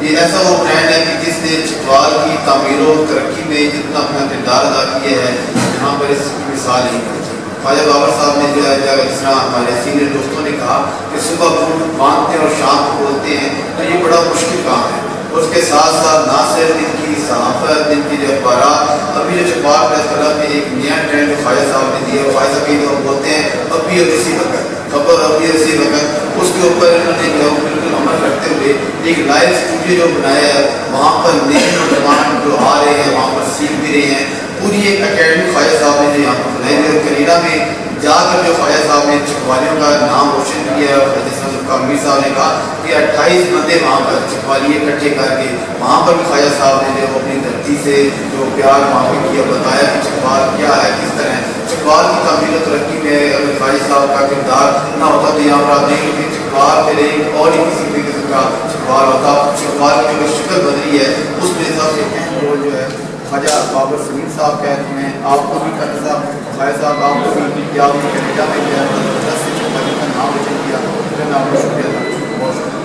یہ ایسا وہ برانڈ ہے کہ جس نے چکوال کی تعمیر و ترقی میں جتنا اپنا کردار ادا کیا ہے یہاں پر اس کی مثال نہیں پہنچی. خواجہ بابر صاحب نے جو ہے جس طرح ہمارے سینئر دوستوں نے کہا کہ صبح باندھتے ہیں اور شام کو کھولتے ہیں تو یہ بڑا مشکل کام ہے. اس کے ساتھ ساتھ نہ صرف ان کی صحافت، ان کی جو اخبارات، ابھی جو چکوال پریس کلب میں ایک نیا ٹرینڈ جو خواجہ صاحب نے دیا، خواجہ صاحب یہ لوگ بولتے ہیں ابھی اور اسی وقت خبر، ابھی اسی وقت، اس کے اوپر انہوں نے جو بالکل عمل کرتے ہوئے ایک لائیو اسٹوڈیو جو بنایا ہے، وہاں پر نئے نوجوان جو آ رہے ہیں وہاں پر سیکھ بھی رہے ہیں. پوری ایک اکیڈمی خواجہ صاحب نے جو یہاں پر بنائی ہے. اور کریرا میں جا کر جو خواجہ صاحب نے چکوالیوں کا نام روشن کیا ہے، جس طرح امیر صاحب نے کہا کہ 28 بندے وہاں پر چکوالیے اکٹھے کر کے وہاں پر بھی خواجہ صاحب نے جو اپنی دھرتی سے جو پیار وہاں پہ کیا، بتایا کہ چکوال کیا ہے، کس طرح چکوال کی تعمیر و ترقی میں اگر خواجہ صاحب کا کردار نہ ہوتا تو یہاں پر آپ دیکھیں کہ چکوال پھر ایک اور ہی کسی بھی قسم کا چکوال ہوتا. چکوال کی جو شکل بدلی ہے اس میں سب سے اہم رول جو ہے خواجہ بابر سلیم صاحب کا ہے. میں آپ کو بھی کرنا صاحب خواجہ صاحب آپ کو بھی کیا آپ نے کینیڈا میں کیا دس سے چکوالی کا نام روشن کیا، میں آپ کو شکریہ ادا کرتا ہوں. بہت شکریہ.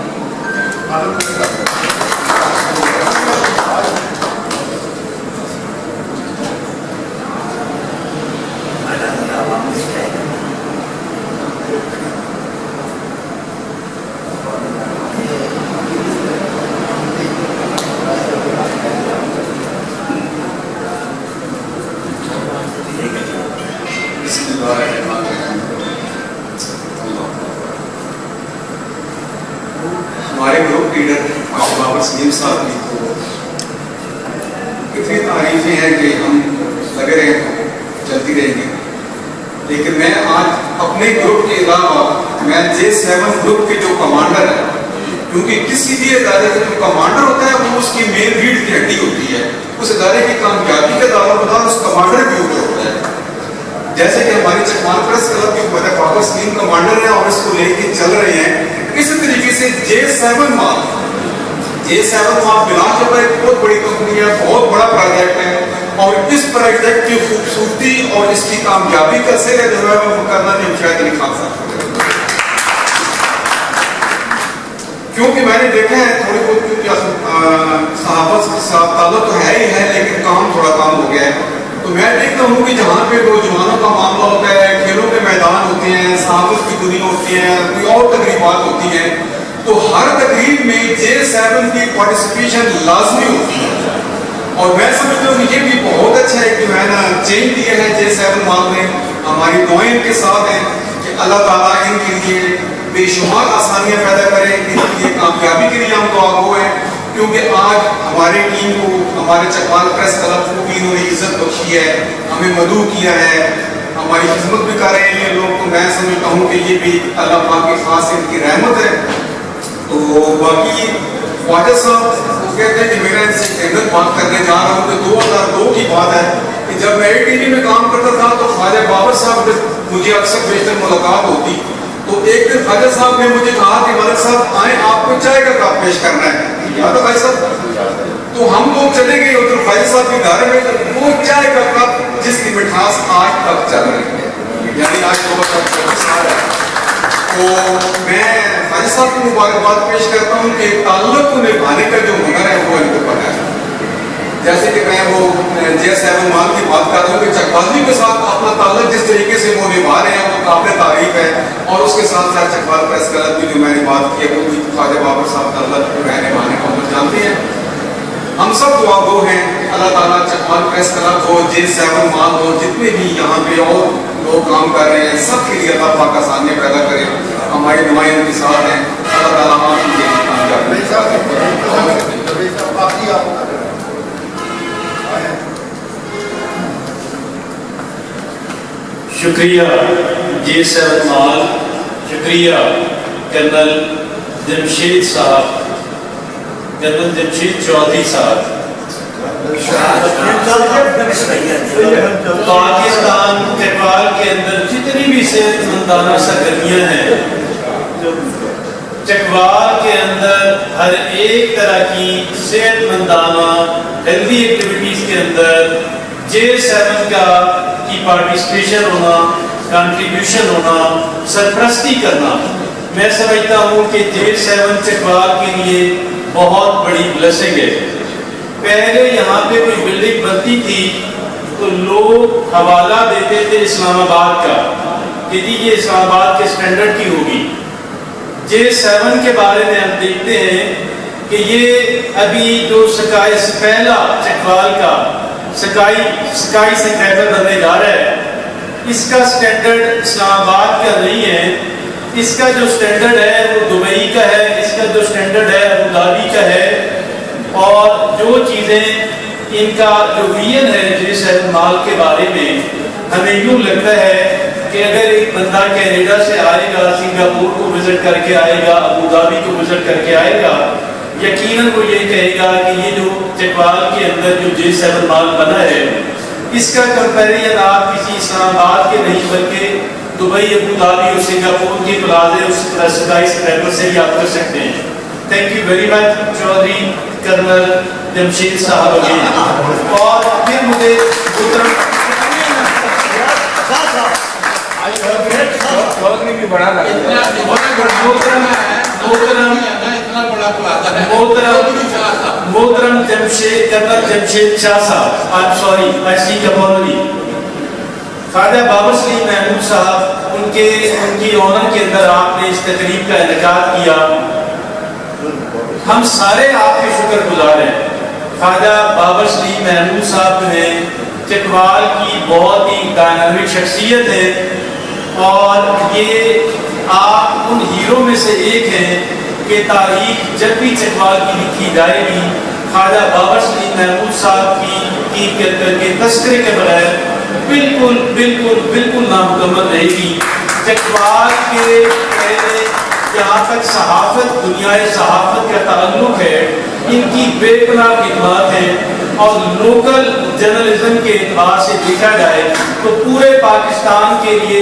سلیم صاحب کی تو اتنی تعریفیں ہیں کہ ہم لگے رہے تو چلتی رہیں گی. لیکن میں آج اپنے گروپ کے علاوہ میں J7 گروپ کے جو کمانڈر ہیں, کیونکہ کسی بھی ادارے کا جو کمانڈر ہوتا ہے وہ اس کی مین ریڑھ کی ہڈی ہوتی ہے, اس ادارے کی کامیابی کا دعویٰ مدار اس کمانڈر کے اوپر ہوتا ہے. جیسے کہ ہماری چکمان پریس کلب کے اوپر بابر سلیم کمانڈر ہیں اور اس کو لے کے چل رہے ہیں, اسی طریقے سے J7 مال بلا جب ایک بہت بڑی کمپنی ہے, بہت بڑا پروجیکٹ ہے, اور اس پروجیکٹ کی خوبصورتی اور اس کی کامیابی کا سر جو ہے وہ مکرمہ نے شاید علی خان صاحب, کیونکہ میں نے دیکھا ہے تھوڑی بہت صحافت کے ساتھ تعلق تو ہے ہی ہے, لیکن کام تھوڑا کام ہو گیا ہے. تو میں دیکھتا ہوں کہ جہاں پہ نوجوانوں کا معاملہ ہوتا ہے, کھیلوں کے میدان ہوتے ہیں, صحافت کی دنیا ہوتی ہے, کوئی اور تقریبات ہوتی ہیں, تو ہر تقریب میں J7 کی پارٹیسپیشن لازمی ہوتی ہے. اور میں سمجھتا ہوں کہ یہ بھی بہت اچھا ہے کہ میں نے چینج دیا ہے J7 مال نے. ہماری دعائیں ان کے ساتھ ہیں کہ اللہ تعالیٰ ان کے لیے بے شمار آسانیاں پیدا کریں, ان کے لیے کامیابی کے لیے ہم دعا گو ہیں, کیونکہ آج ہماری ٹیم کو, ہمارے چکوال پریس کلب کو بھی انہوں نے عزت بخشی ہے, ہمیں مدعو کیا ہے, ہماری خدمت بھی کر رہے ہیں یہ لوگ. تو میں سمجھتا ہوں کہ یہ بھی اللہ پاک کی خاص ان کی رحمت ہے. تو باقی خواجہ صاحب وہ کہتے ہیں کہ میرا ان سے جنت بات کرنے جا رہا ہوں کہ 2002 کی بات ہے کہ جب میں ATV میں کام کرتا تھا تو خواجہ بابر صاحب مجھے اکثر بیشتر ملاقات ہوتی, تو ایک دن خواجہ صاحب نے مجھے کہا کہ ملک صاحب آئیں, آپ کو چائے کا کپ پیش کرنا ہے. یاد ہے بھائی صاحب؟ تو ہم لوگ چلے گئے ادھر خواجہ صاحب کے گھر میں, وہ چائے کا کپ جس کی مٹھاس آج تک چل رہی ہے, یعنی آج 2024 سال ہے. تو میں خواجہ صاحب کو مبارکباد پیش کرتا ہوں کہ تعلق کو نبھانے کا جو ہنر ہے وہ ان کو پتہ ہے. جیسے کہ میں وہ J7 مال کی بات کر رہا ہوں کہ چکوالوی کے ساتھ اپنا تعلق جس طریقے سے وہ نبھا رہے ہیں وہ قابل تعریف ہے. اور اس کے ساتھ ساتھ چکوال پریس کلب کی جو میں نے بات کی ہے وہ بھی خواجہ بابر صاحب تعلق کو نبھانے کا عمل جانتے ہیں. ہم سب دعا گو ہیں, اللہ تعالیٰ چکوال پریس کلب ہو, J7 مال ہو, جتنے بھی یہاں پہ اور لوگ کام کر رہے ہیں, سب کے لیے اللہ پاک آسانیاں پیدا کرے. ہماری دعائیں ان کے ساتھ ہیں, اللہ تعالیٰ آپ کی شکریہ J7 مال, شکریہ کرنل جمشید صاحب, کرنل جمشید چودھری صاحب. پاکستان چکوال کے اندر جتنی بھی صحت مندانہ سرگرمیاں ہیں, چکوال کے اندر ہر ایک طرح کی صحت مندانہ ہیلدی ایکٹیویٹیز کے اندر J7 کی پارٹیسپیشن ہونا, کنٹریبیوشن ہونا, سرپرستی کرنا, میں سمجھتا ہوں کہ J7 چکوال کے لیے بہت بڑی بلیسنگ ہے. پہلے یہاں پہ کوئی بلڈنگ بنتی تھی تو لوگ حوالہ دیتے تھے اسلام آباد کا کہ جی یہ اسلام آباد کے اسٹینڈرڈ کی ہوگی. J7 کے بارے میں ہم دیکھتے ہیں کہ یہ ابھی جو پہلا چکوال کا سکائی سینٹر بننے جا رہا ہے, اس کا سٹینڈرڈ اسلام آباد کا نہیں ہے, اس کا جو سٹینڈرڈ ہے وہ دبئی کا ہے, اس کا جو سٹینڈرڈ ہے ابو دھابی کا ہے. اور جو چیزیں ان کا جو ویژن ہے J7 مال کے بارے میں, ہمیں یوں لگتا ہے کہ اگر ایک بندہ کینیڈا سے آئے گا, سنگاپور کو وزٹ کر کے آئے گا, ابو دھابی کو وزٹ کر کے آئے گا, یقیناً وہ یہ کہے گا کہ یہ جو چکوال کے اندر جو J7 مال بنا ہے اس کا کمپیریزن آپ کسی اسلام آباد کے نہیں بلکہ دبئی, ابو دھابی اور سنگاپور کی پلازے اس سکائی اسکریپر سے بھی آپ کر سکتے ہیں. Thank you very much Chaudhry colonel Jamshed صاحب اگین. اور پھر مجھے محترم کرنل جمشید شاہ صاحب, I'm sorry, I seek apology. خواجہ بابر سلیم محمود صاحب, ان کی آنر کے اندر آپ نے اس تقریب کا انعقاد کیا. ہم سارے آپ کے شکر گزار ہیں. خواجہ بابر سلیم محمود صاحب جو ہیں چکوال کی بہت ہی ڈائنامک شخصیت ہے, اور یہ آپ ان ہیرو میں سے ایک ہیں کہ تاریخ جب بھی چکوال کی لکھی جائے گی خواجہ بابر سلیم محمود صاحب کی کے تذکرے کے بغیر بالکل بالکل بالکل نامکمل رہے گی. چکوال کے پہلے جہاں تک صحافت دنیا صحافت کا تعلق ہے ان کی بے پناہ خدمات ہیں اور لوکل جرنلزم کے اعتبار سے دیکھا جائے تو پورے پاکستان کے لیے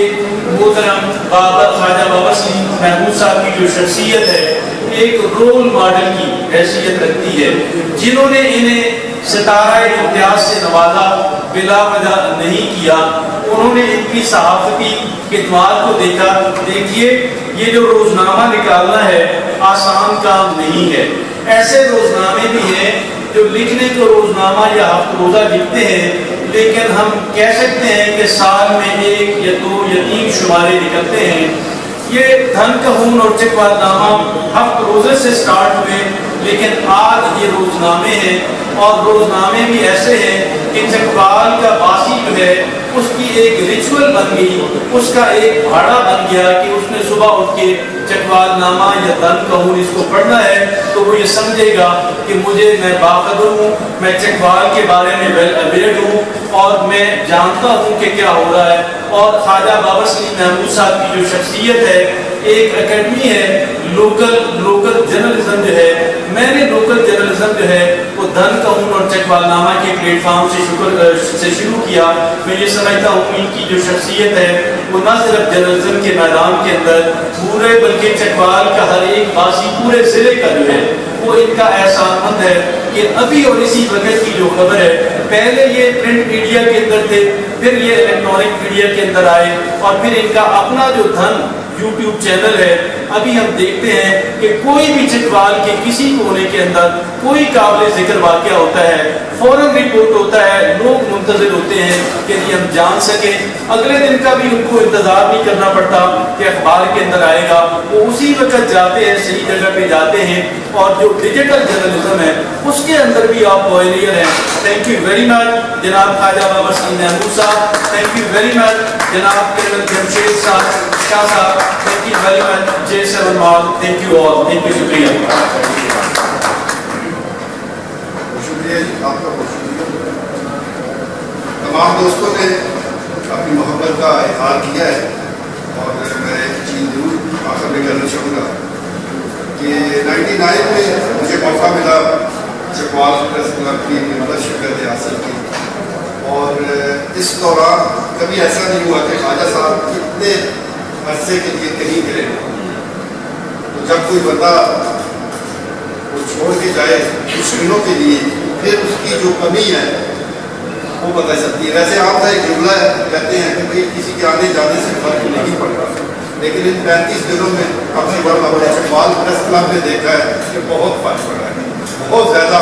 محترم خواجہ بابر سلیم محمود صاحب کی جو شخصیت ہے ایک رول ماڈل کی حیثیت رکھتی ہے. جنہوں نے انہیں ستارہ امتیاز سے نوازا بلا وجہ نہیں کیا, انہوں نے ان کی صحافتی خدمات کو دیکھا. دیکھیے یہ جو روزنامہ نکالنا ہے آسان کام نہیں ہے. ایسے روزنامے بھی ہیں جو لکھنے کو روزنامہ یا ہفتہ روزہ لکھتے ہیں لیکن ہم کہہ سکتے ہیں کہ سال میں 1 یا 2 یا 3 شمارے نکلتے ہیں. یہ دھن کہون اور چکوال نامہ ہفتہ روزے سے سٹارٹ ہوئے لیکن آج یہ روزنامے ہیں اور روزنامے بھی ایسے ہیں کہ چکوال کا باسی جو ہے اس کی ایک ریچول بن گئی, اس کا ایک بھاڑا بن گیا کہ اس نے صبح اٹھ کے چکوال نامہ یا دھن کہون اس کو پڑھنا ہے تو وہ یہ سمجھے گا کہ میں باخبر ہوں, میں چکوال کے بارے میں ویل اویئرڈ ہوں اور میں جانتا ہوں کہ کیا ہو رہا ہے. اور خواجہ بابر سلیم محمود صاحب کی جو شخصیت ہے ایک اکیڈمی ہے لوکل جرنلزم جو ہے. میں نے لوکل جرنلزم جو ہے وہ دھن کہون اور چکوال نامہ کے پلیٹ فارم سے شروع کیا. میں یہ سمجھتا ہوں ان کی جو شخصیت ہے وہ نہ صرف جرنلزم کے میدان کے اندر پورے بلکہ چکوال کا ہر ایک باسی پورے ضلع کا جو ہے وہ ان کا احسان مند ہے کہ ابھی اور اسی وقت کی جو خبر ہے پہلے یہ پرنٹ میڈیا کے اندر تھے پھر یہ الیکٹرانک میڈیا کے اندر آئے اور پھر ان کا اپنا جو دھن یوٹیوب چینل ہے. ابھی ہم دیکھتے ہیں کہ کوئی بھی چکوال کے کسی کونے کے اندر کوئی قابل ذکر واقعہ ہوتا ہے فوراً رپورٹ ہوتا ہے, لوگ منتظر ہوتے ہیں کہ ہم جان سکیں. اگلے دن کا بھی ان کو انتظار نہیں کرنا پڑتا کہ اخبار کے اندر آئے گا, وہ اسی وقت جاتے ہیں صحیح جگہ پہ جاتے ہیں. اور جو ڈیجیٹل جرنلزم ہے اس کے اندر بھی آپ پائونیئر ہیں. تھینک یو ویری مچ جناب خواجہ بابر سلیم محمود صاحب, تھینک یو ویری مچ جناب کرنل جمشید صاحب شاہ صاحب, thank you very much J7 mall, thank you all, thank you. شکریہ جی, آپ کا بہت شکریہ. تمام دوستوں نے اپنی محبت کا اظہار کیا ہے اور میں ایک چیز ضرور آخر میں کرنا چاہوں گا کہ 99 میں مجھے موقع ملا چکوال پریس کلب کی ممبرشپ حاصل کی اور اس دوران کبھی ایسا نہیں ہوا کہ خواجہ صاحب اتنے عرصے کے لیے کہیں گرے. تو جب کوئی بندہ وہ چھوڑ کے جائے کچھ دنوں کے لیے پھر اس کی جو کمی ہے وہ پتہ چلتی ہے. ویسے آپ کا ایک جملہ کہتے ہیں کہ بھائی کسی کے آنے جانے سے فرق نہیں پڑتا, لیکن ان 35 دنوں میں اپنی بار ہم نے چکوال پریس کلب میں دیکھا ہے کہ بہت فرق پڑا ہے, بہت زیادہ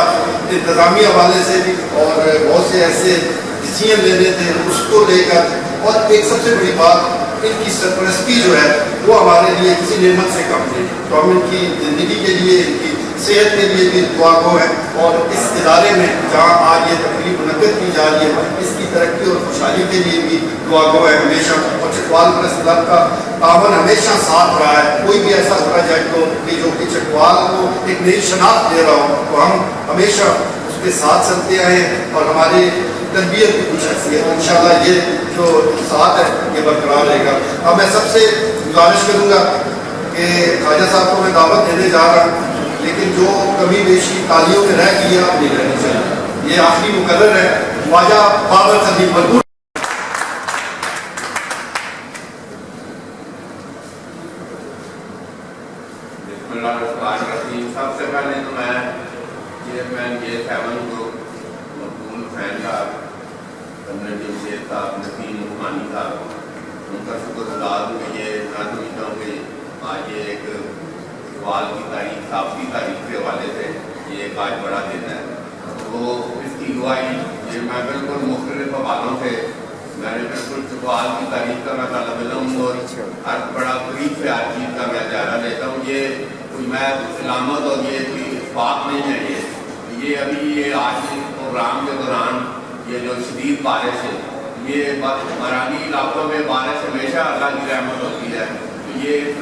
انتظامی حوالے سے بھی اور بہت سے ایسے ڈسیزن لینے تھے اس کو لے کر. اور ایک سب سے بڑی بات ان کی سرپرستی جو ہے وہ ہمارے لیے کسی نعمت سے کم نہیں. تو ہم ان کی زندگی کے لیے ان کی صحت کے لیے بھی دعا گو ہیں اور اس ادارے میں جہاں آج یہ تقریب منعقد کی جا رہی ہے اس کی ترقی اور خوشحالی کے لیے بھی دعا گو ہے ہمیشہ. اور چکوال پریس کلب کا تعاون ہمیشہ ساتھ رہا ہے. کوئی بھی ایسا پروجیکٹ ہو کہ جو کہ چکوال کو ایک نئی شناخت دے رہا ہو تو ہم ہمیشہ اس کے ساتھ چلتے آئے ہیں اور ہماری تربیت کی کچھ حیثیت انشاءاللہ یہ جو ساتھ ہے یہ برقرار رہے گا. اب میں سب سے گزارش کروں گا کہ خواجہ صاحب کو میں دعوت دینے جا رہا ہوں لیکن جو کمی بیشی تالیوں میں رہ گئی ہے آپ نہیں رہنی چاہیے. یہ آخری مقرر ہے خواجہ بابر سلیم محمود. بسم اللہ الرحمن الرحیم. سب سے پہلے تو میں چیئرمین J7 گروپ مقبول فین کا کرنل جمشید صاحب نسیم عثمانی صاحب ان کا شکر گزار ہوں کہ یہ میں سمجھتا ہوں کہ آج یہ ایک سوال کی تاریخ صافی تاریخ کے حوالے سے یہ ایک آج بڑا دن ہے. تو اس کی گواہی یہ میں بالکل مختلف حوالوں سے میں نے بالکل چکوال کی تاریخ کا میں طالب علم اور ہر بڑا قریب سے ہر چیز کا میں جائزہ لیتا ہوں. یہ کوئی میں علامت اور یہ کوئی اتفاق نہیں ہے. یہ ابھی یہ آج کے پروگرام کے دوران یہ جو شدید بارش ہے یہ مرانی علاقوں میں بارش ہمیشہ اللہ کی رحمت ہوتی ہے. تو یہ اس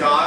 4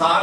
7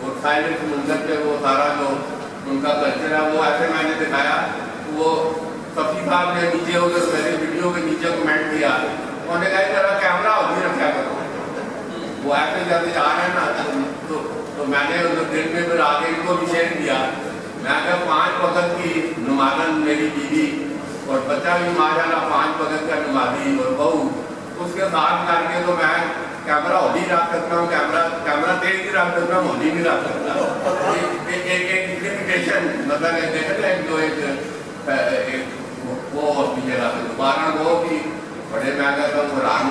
وہ ساحل سمندر پہ وہ سارا جو ان کا کلچر ہے وہ ایسے میں نے دکھایا. وہ صفی صاحب نے نیچے ادھر میرے ویڈیو کے نیچے کمنٹ کیا, انہوں نے کہا ذرا کیمرہ ادھر رکھا کرو. وہ ایسے جب جا رہے ہیں نا تو میں نے ادھر دل میں پھر آگے ان کو بھی شیئر کیا. میں کہا 5 وقت کی نمازن میری بیوی اور بچہ بھی ماشاء اللہ 5 وقت کا نمازی اور بہو, اس کے ساتھ کر کے تو میں کیمرہ ہولی رکھ سکتا ہوں, کیمرہ تیز بھی رکھ سکتا ہوں, ہولی بھی رکھ سکتا ہوں. ایک لمیٹیشن مطلب دیکھتے ہیں جو ایک وہ ہوتی ہے دوبارہ وہ بھی بڑے میں کہتا ہوں قرآن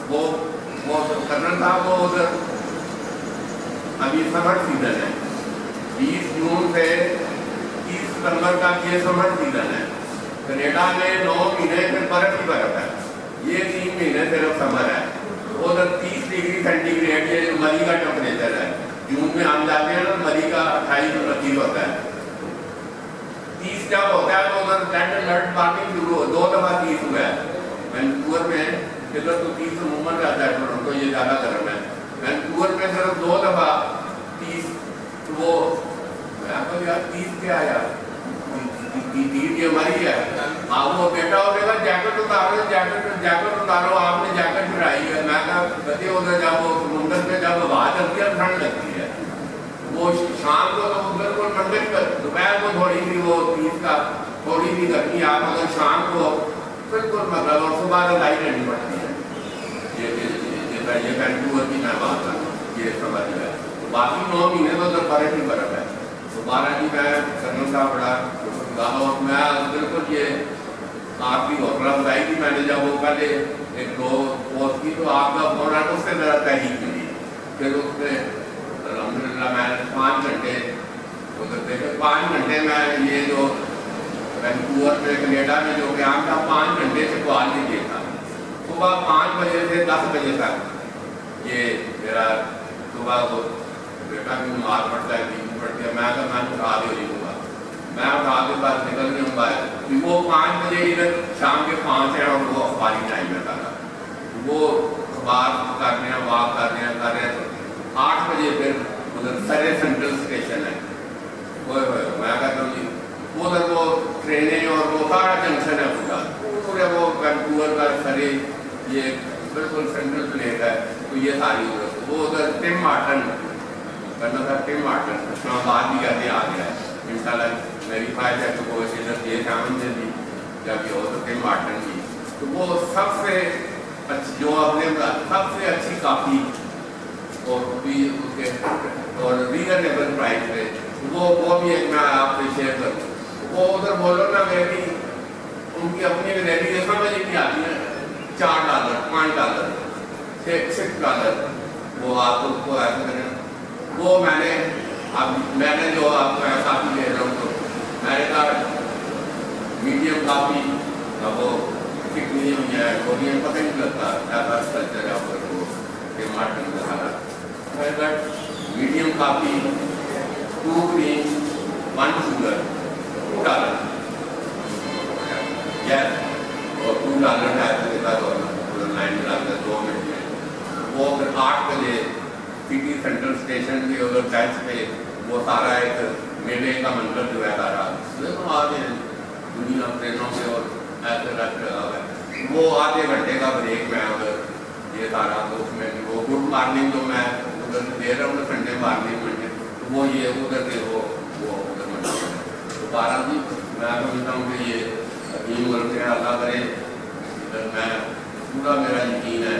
وہ کرنل صاحب وہ ادھر ابھی سمر سیزن ہے 20 جون سے 30 ستمبر تک یہ سمر سیزن ہے. کینیڈا میں 9 مہینے پھر برف ہی برف ہے, یہ 3 مہینے صرف سمر ہے. ادھر 30 ڈگری سینٹی گریڈ یہ مری کا ٹیمپریچر ہے. جون میں ہم جاتے ہیں نا مری کا 28 29 ہوتا ہے. 30 جب ہوتا ہے تو ادھر ریڈ الرٹ وارننگ شروع ہو, 2 دفعہ 30 ہوا ہے. وینکوور میں ادھر تو 30 عموماً رہتا ہے, ٹورنٹو یہ زیادہ گرم ہے. وینکوور میں صرف 2 دفعہ 30 وہ میں کو یار 30 کیا یار 30 یہ ہماری ہے. آپ وہ بیٹا ہونے کا جیکٹ اتارو, جیکٹ اتارو, آپ نے جیکٹ چڑھائی ہے. میں کہا بچے ادھر جب وہ سمندر میں جب ہوا چلتی ہے ٹھنڈ لگتی ہے. وہ شام کو تو بالکل ٹھنڈی, دوپہر کو تھوڑی سی وہ 30 کا تھوڑی سی گرمی, آپ اگر شام کو بالکل مطلب اور صبح تو لائی رہنی پڑتی ہے. یہ وینکوور کی میں بات کر یہ سمجھ ہے. باقی 9 مہینے تو ادھر برف ہی برف ہے. دوبارہ جی میں کرنل کا بڑا اور میں بالکل یہ آپ کی حوصلہ افزائی کی میں نے جب وہ پہلے 1-2 پوسٹ کی تو آپ کا فون آیا تو اس سے ذرا تحریک ملی. پھر اس میں الحمدللہ میں 5 گھنٹے ادھر دیکھے. 5 گھنٹے میں یہ جو وینکوور میں کینیڈا میں جو قیام تھا 5 گھنٹے سے کوال نہیں دیکھا. صبح 5 بجے سے 10 بجے تک یہ میرا صبح کو بیٹا بھی نماز پڑھتا ہے, بیوی پڑھتی ہے. میں کہا میں اٹھا دے رہی ہوں گا, میں اٹھا کے بعد نکل گیا باہر. وہ 5 بجے ادھر شام کے 5 ہیں اور وہ اخباری ٹائم ہے سارا. وہ اخبار کر رہے ہیں, واک کر رہے ہیں. 8 بجے پھر ادھر سرے سینٹرل اسٹیشن ہے. میں کہتا ہوں جی ادھر وہ ٹرینیں اور وہ سارا جنکشن ہے پورا وہ وینکوور کا سرے یہ بالکل سینٹرل پلیس ہے. تو یہ ساری ادھر وہ ادھر ٹم مارٹن کرنا تھا. ٹم مارٹن اسلام آباد بھی کہتے آ گیا ہے. ان شاء اللہ میری خواہش ہے کہ وہ ادھر یہ شامل سے بھی جب یہ ہو تو ٹم مارٹن کی تو وہ سب سے اچھی جو اپنے سب سے اچھی کافی اور بھی اس کے اور ریزنیبل پرائز پہ وہ بھی ایک میں آپ سے شیئر کروں. وہ ادھر بولو نا میری ان کی اپنی ریلی یہ سمجھ نہیں آتی ہے. $4 $5 $6 وہ آپ اس کو ایسا کریں. وہ میں نے اب میں نے جو آپ کو کافی دے رہا ہوں تو میں نے کہا میڈیم کافی وہ کتنی ہوئی ہے وہ بھی پتہ نہیں لگتا ایسا کلچر ہے ادھر وہ مارٹن کا سارا. میڈیم کافی 2 cream 1 sugar $2 yes اور $2 ہے تو دیتا تو لائن میں لگتا 2 منٹ میں. وہ پھر 8 بجے سٹی سینٹرل اسٹیشن کے ادھر ٹیکس پہ وہ سارا ایک میلے کا منظر جو ہے سارا آگے دنیا ٹرینوں سے اور ایسے رکھ رہا ہے. وہ آدھے گھنٹے کا بریک میں ادھر یہ سارا تو اس میں وہ گڈ مارننگ جو میں ادھر دے رہا ہوں سنڈے مارننگ میں تو وہ یہ ادھر کے وہ ادھر منظر ہے. تو 12 جی میں سمجھتا ہوں کہ یہ عظیم ملک ہے. اللہ کرے ادھر میں پورا میرا یقین ہے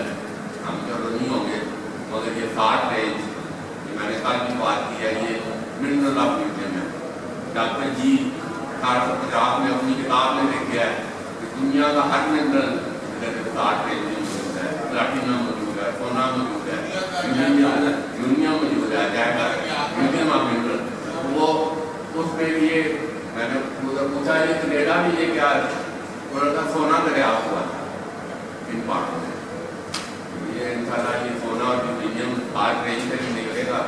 ہم چلو نہیں ہوں گے مگر یہ 60 رینج میں نے کل بھی بات کی ہے یہ منرل آف میوزیم ہے. ڈاکٹر جی 1850 میں اپنی کتاب میں لکھا ہے کہ دنیا کا ہر منرل ادھر 60 رینج میں موجود ہے. پلاٹینم موجود ہے, سونا موجود ہے, یورینیم موجود ہے, میوزیم آف منرل. وہ اس میں یہ میں نے پوچھا یہ کینیڈا میں یہ کیا ہے, انہوں نے سونا دریافت ہوا ان پارٹوں میں. یہ انشاءاللہ یہ سونا اور یورینیم 60 رینج سے بھی نکلے گا.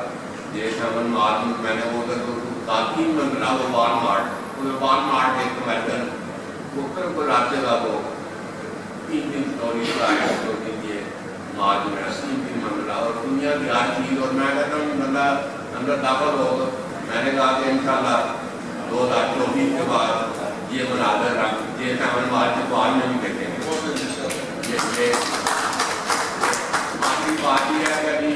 یہ سمن مارک میں نے وہ ادھر کافی منظرہ وہ وال مارٹ ایک امریکن وہ پھر کوئی راتے کا وہ 3 اسٹوری کا ہے یہ مال جو ہے 3 منظرہ اور دنیا کی ہر چیز. اور میں کہتا ہوں بندہ اندر داخل ہو گئے. میں نے کہا کہ انشاءاللہ 2024 کے بعد یہ مناظر یہ سیون مارچ کے بعد میں بھی دیکھیں گے. ہماری بات یہ ہے کہ ابھی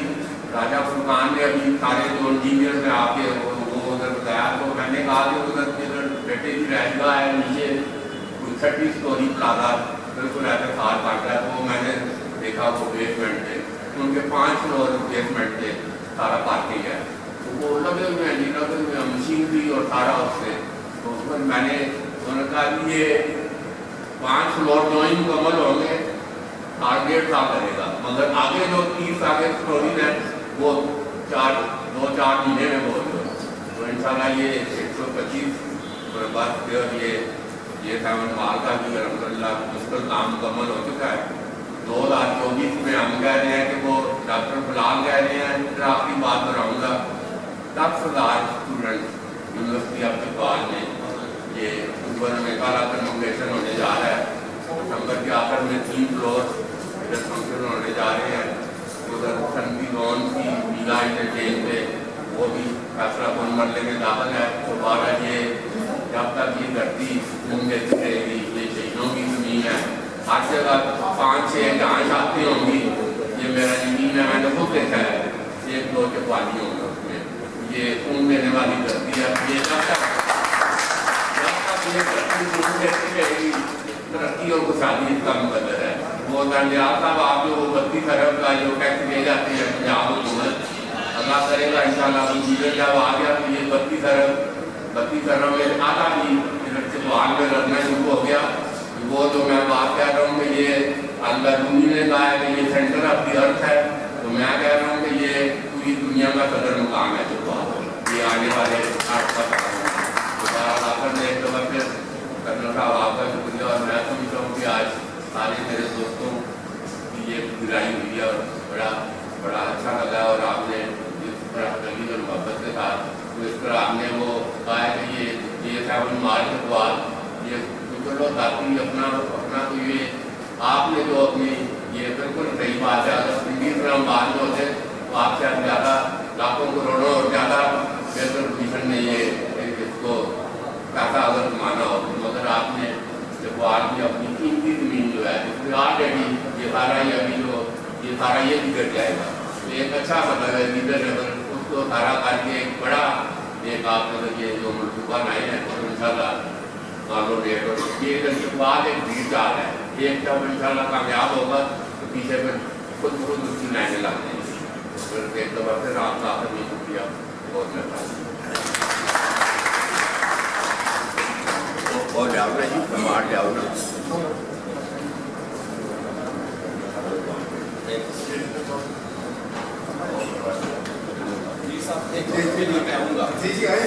راجہ فرقان نے ابھی سارے جو انجینئر میں آپ کے وہ ادھر بتایا تو میں نے کہا کہ ادھر بیٹے کی رہائش گاہ ہے نیچے کوئی 30 اسٹوری پلازا بالکل ایسے خار کاٹا ہے. تو میں نے دیکھا وہ بیسمنٹ تھے, ان کے 5 فلور بیسمنٹ تھے, سارا پارکنگ ہے. وہ لگے ہوئے ہیں جی لگے ہوئے ہیں مشین بھی اور سارا اس سے. تو اس پر میں نے انہوں نے کہا کہ یہ 5 فلور جو ہی مکمل ہوں گے 8.5 سال لگے گا, مگر آگے جو 30 آگے اسٹوریز ہیں وہ 2-4 مہینے میں ہو گئے. تو انشاءاللہ یہ 125 برس اور یہ 7 مال کا بھی الحمدللہ مشکل کام مکمل ہو چکا ہے. 2024 میں ہم کہہ رہے ہیں کہ وہ ڈاکٹر بلال کہہ رہے ہیں, پھر آخری بات بتاؤں گا, 10,000 اسٹوڈنٹ یونیورسٹی آف اقبال میں یہ اکتوبر میں کالا کنوکیشن ہونے جا رہا ہے. دسمبر کے آخر میں 3 فلور ادھر فنکشن ہونے جا رہے ہیں. ادھر سنٹی لون کی میلا انٹرچینج پہ وہ بھی فیصلہ کن مرلے میں داخل ہے. تو بارہ یہ جب تک یہ دھرتی گھوم دیتی رہے گی, یہ شہیدوں کی زمین ہے, ہر جگہ 5-6 جہاں شادی ہوں گی, یہ میرا زمین ہے, میں نے خود دیکھا ہے, 1-2 چپالی ہوں گے اس میں. یہ خون دینے والی دھرتی ہے. یہ جب تک یہ دھرتی گھوم دیتی رہے گی ترقی اور خوشحالی اس کا مقدر ہے. وہ دنیال صاحب آپ جو 32 ارب کا جو ٹیکس دے جاتے ہیں پنجاب حکومت, اللہ کرے گا انشاءاللہ وزیر جب آ گیا تو یہ 32 ارب میں آدھا بھی ادھر سے باہر میں لگنا شروع ہو گیا. وہ جو میں بات کہہ رہا ہوں کہ یہ اللہ نے کہا ہے کہ یہ سینٹر آف دی ارتھ ہے, تو میں کہہ رہا ہوں کہ یہ پوری دنیا کا صدر مقام ہے جو یہ آنے والے 8 کا آخر میں ایک دفعہ پھر کرنل صاحب آپ کا شکریہ. اور میں سمجھتا ہوں کہ آج سارے میرے دوستوں کی یہ گرائی ہوئی ہے اور بڑا اچھا لگا. اور آپ نے جس طرح دلیل اور محبت کے ساتھ اس طرح آپ نے وہ کہا ہے کہ یہ 7 مارچ کے بعد یہ چلو ذاتی اپنا تو یہ آپ نے جو اپنی یہ بالکل صحیح بات ہے. اگر سنگی طرح بات جو ہوتے تو آپ سے زیادہ لاکھوں کروڑوں اور زیادہ بہتر پوزیشن میں یہ اس کو پیسہ اگر کمانا ہو, مگر آپ نے جب وہ آدمی اپنی قیمتی زمین جو ہے آلریڈی یہ سارا یہ ابھی جو یہ سارا یہ بگڑ جائے گا. تو ایک اچھا مطلب ہے لیڈر اگر اس کو سارا کر کے ایک بڑا ایک آپ مطلب یہ جو منصوبہ بنائے ہیں تو انشاءاللہ معلوم ریٹ اور یہ کے بعد ایک بھیڑ چال ہے. ایک جب انشاءاللہ کامیاب ہوگا تو پیچھے پھر خود اس کی لائنیں لگ جائیں گی. پھر ایک دفعہ پھر آپ کا آخر نہیں شکریہ بہت مہربانی. اور جاؤ نا جی کمار جاؤ نا. جی آئے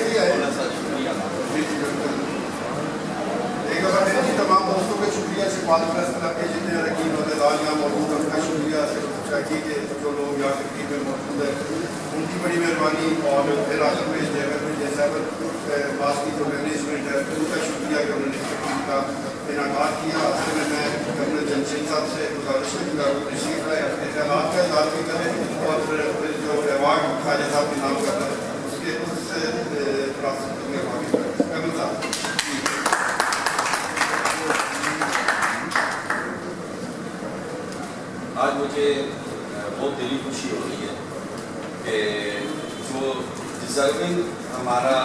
ایک دفعہ پھر جی تمام دوستوں کا شکریہ. سپال پریس کلب کے جتنے رکین عہدیدار یہاں موجود ہیں ان کا شکریہ. چاہیے کہ جو لوگ یہاں تقریب میں موجود ہیں ان کی بڑی مہربانی. اور پھر آخر میں جیور میں جیسا پاس کی جو مینجمنٹ ہے ان کا شکریہ کہ انہوں نے تقریب کا انعقاد کیا. آخر میں گورنر جمشید صاحب سے گزارش کروں گا تشریف لائے, اپنے خیالات کا اظہار بھی کریں اور پھر جو ایوارڈ خواجہ صاحب کے نام کرنا ہے اس کے فراست میں واقع کریں. کمل صاحب آج مجھے بہت دلی خوشی ہو رہی ہے کہ جو ڈیزرونگ ہمارا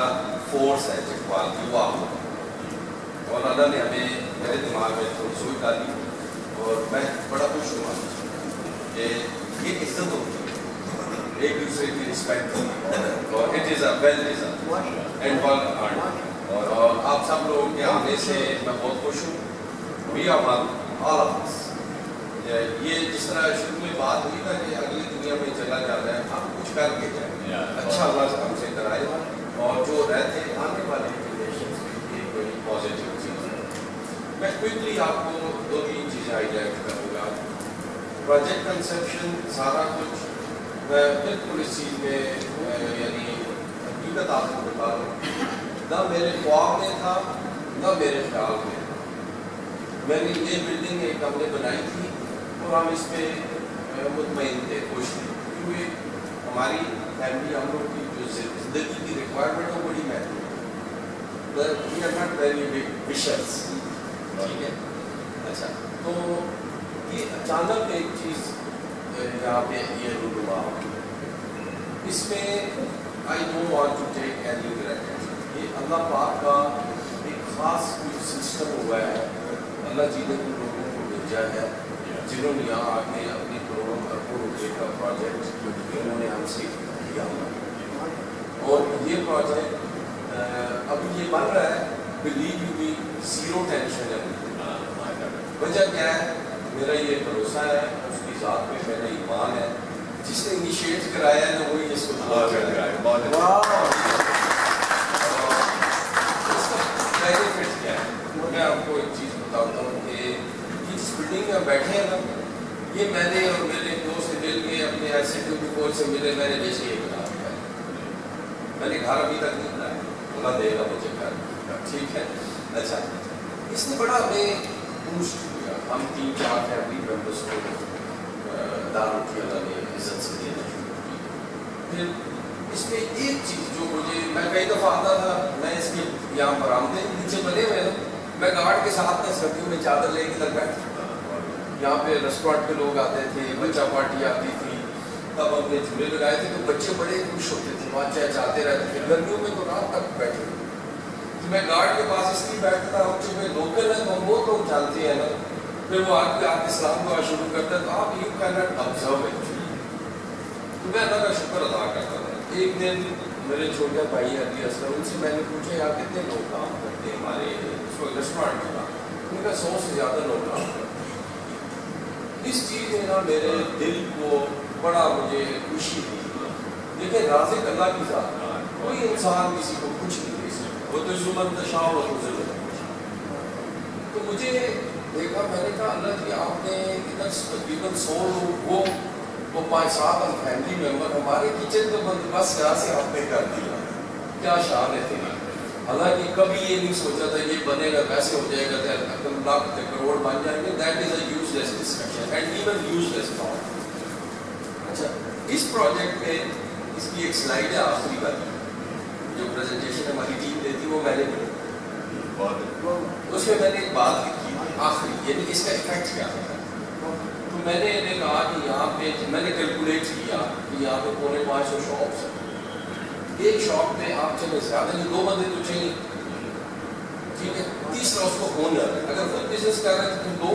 فورس ہے چکوال کی وہ آپ اور اللہ نے ہمیں میرے دماغ میں تھوڑی سوچ ڈالی اور میں بڑا خوش ہوا کہ یہ عزت ہوتی ہے ایک دوسرے کی رسپیکٹ اور it is a well deserve and work hard. اور آپ سب لوگوں کے آنے سے میں بہت خوش ہوں. We are one all of us. یہ جس طرح شروع میں بات ہوئی نا کہ اگلی دنیا میں چلا جاتا ہے, ہم کچھ کر کے جائیں, اچھا اللہ سے ہم سے کرائے اور جو رہتے آنے والے جنریشنز کی ایک بڑی پازیٹیو چیز ہے. میں کوئکلی آپ کو 2-3 چیزیں آئی جائے کروں گا. پروجیکٹ کنسیپشن سارا کچھ میں بالکل اس چیز میں یعنی حقیقت آپ کو بتا رہا ہوں, نہ میرے خواب میں تھا نہ میرے خیال میں. میں نے یہ بلڈنگ ایک ہم نے بنائی تھی اور ہم اس پہ مطمئن تھے, خوش تھے, کیونکہ ہماری فیملی ہم لوگ کی جو زندگی کی ریکوائرمنٹ ہے وہ بڑی محدود ہے. We are not very big وشرس. ٹھیک ہے. اچھا تو یہ اچانک ایک چیز یہاں پہ یہ رونما اس میں I don't want to take any granted. یہ اللہ پاک کا ایک خاص کچھ سسٹم ہوا ہے. اللہ جی نے ان لوگوں کو بھیجا ہے جنہوں نے یہاں آ کے اپنی کروڑوں اربوں روپے کا پروجیکٹ انہوں نے ہم سے کیا اور یہ پروجیکٹ ابھی یہ بن رہا ہے. Believe you me zero tension ہے. وجہ کیا ہے؟ میرا یہ بھروسہ ہے اس کی ذات پہ میرا ایمان ہے. جس نے انیشیٹ کرایا ہے نا وہی اس کو دعا کر رہا ہے. اس کا بینیفٹ کیا ہے؟ میں آپ کو ایک چیز بتاتا ہوں کہ جس بلڈنگ میں بیٹھے ہیں نا یہ میں نے اور میرے دوست مل کے اپنے ایسے کو سے ملے میں نے بیچ کے بنا دیا. میں نے گھر ابھی تک نہیں بنایا. اللہ دے گا مجھے گھر. ٹھیک ہے. اچھا اس نے بڑا ہمیں بوسٹ کیا. ہم 3-4 فیملی ممبرس کو داروں کی اللہ نے عزت سے دینا شروع کی. پھر اس میں ایک چیز جو مجھے میں کئی دفعہ آتا تھا میں اس کے یہاں برآمدے نیچے بنے ہوئے نا میں گارڈ کے ساتھ میں سردیوں میں چادر لے کے لگ بیٹھتا تھا. یہاں پہ ریسٹورینٹ پہ لوگ آتے تھے بچہ پارٹی آتی تھی تب ہم نے جھولے لگائے تھے تو بچے بڑے خوش ہوتے تھے وہاں چاہتے رہتے تھے. گرمیوں میں تو رات تک بیٹھے تو میں گارڈ کے پاس اس لیے بیٹھتا ہم چونکہ لوکل ہیں تو ہم بہت لوگ جانتے ہیں نا. پھر وہ آ کے آپ اسلام کو شروع کرتے ہیں تو آپ you can not observe it. تو میں اللہ کا شکر ادا کرتا تھا. ایک دن میرے چھوٹے بھائی علی اصغر ان سے میں نے پوچھا یار کتنے لوگ کام کرتے ہیں ہمارے ریسٹورینٹ میں. ان کا 100 سے زیادہ لوگ کام کرتے ہیں. اس چیز نے نا میرے دل کو بڑا مجھے خوشی دی. دیکھیں رازق اللہ کی ذات کوئی انسان کسی کو کچھ نہیں دے سکتا. وہ تو ظلم تشاء و ظلم. تو مجھے دیکھا میں نے کہا اللہ جی آپ نے ادھر تقریباً 100 لوگ وہ 5-7 ہم فیملی ممبر ہمارے کچن کا بندوبست یہاں سے آپ نے کر دیا. کیا شان ہے تیری. حالانکہ کبھی یہ نہیں سوچا تھا یہ بنے گا ویسے ہو جائے گا اگر لاکھ کروڑ بن جائیں گے. That is a use less discussion and even use less thought. اچھا اس پروجیکٹ میں اس کی ایک سلائڈ ہے آخری والی جو پریزنٹیشن ہماری ٹیم دیتی وہ میں نے بنی. اس میں نے ایک بات لکھی آخری یعنی اس کا افیکٹ کیا ہے. تو میں نے کہا کہ یہاں پہ میں نے کیلکولیٹ کیا کہ یہاں پہ 550 شاپس ہیں. ایک شاپ میں آپ چلے زیادہ نہیں 2 بندے تو چاہیے. ٹھیک ہے. تیسرا اس کو اونر اگر خود بزنس کر رہے ہیں تو 2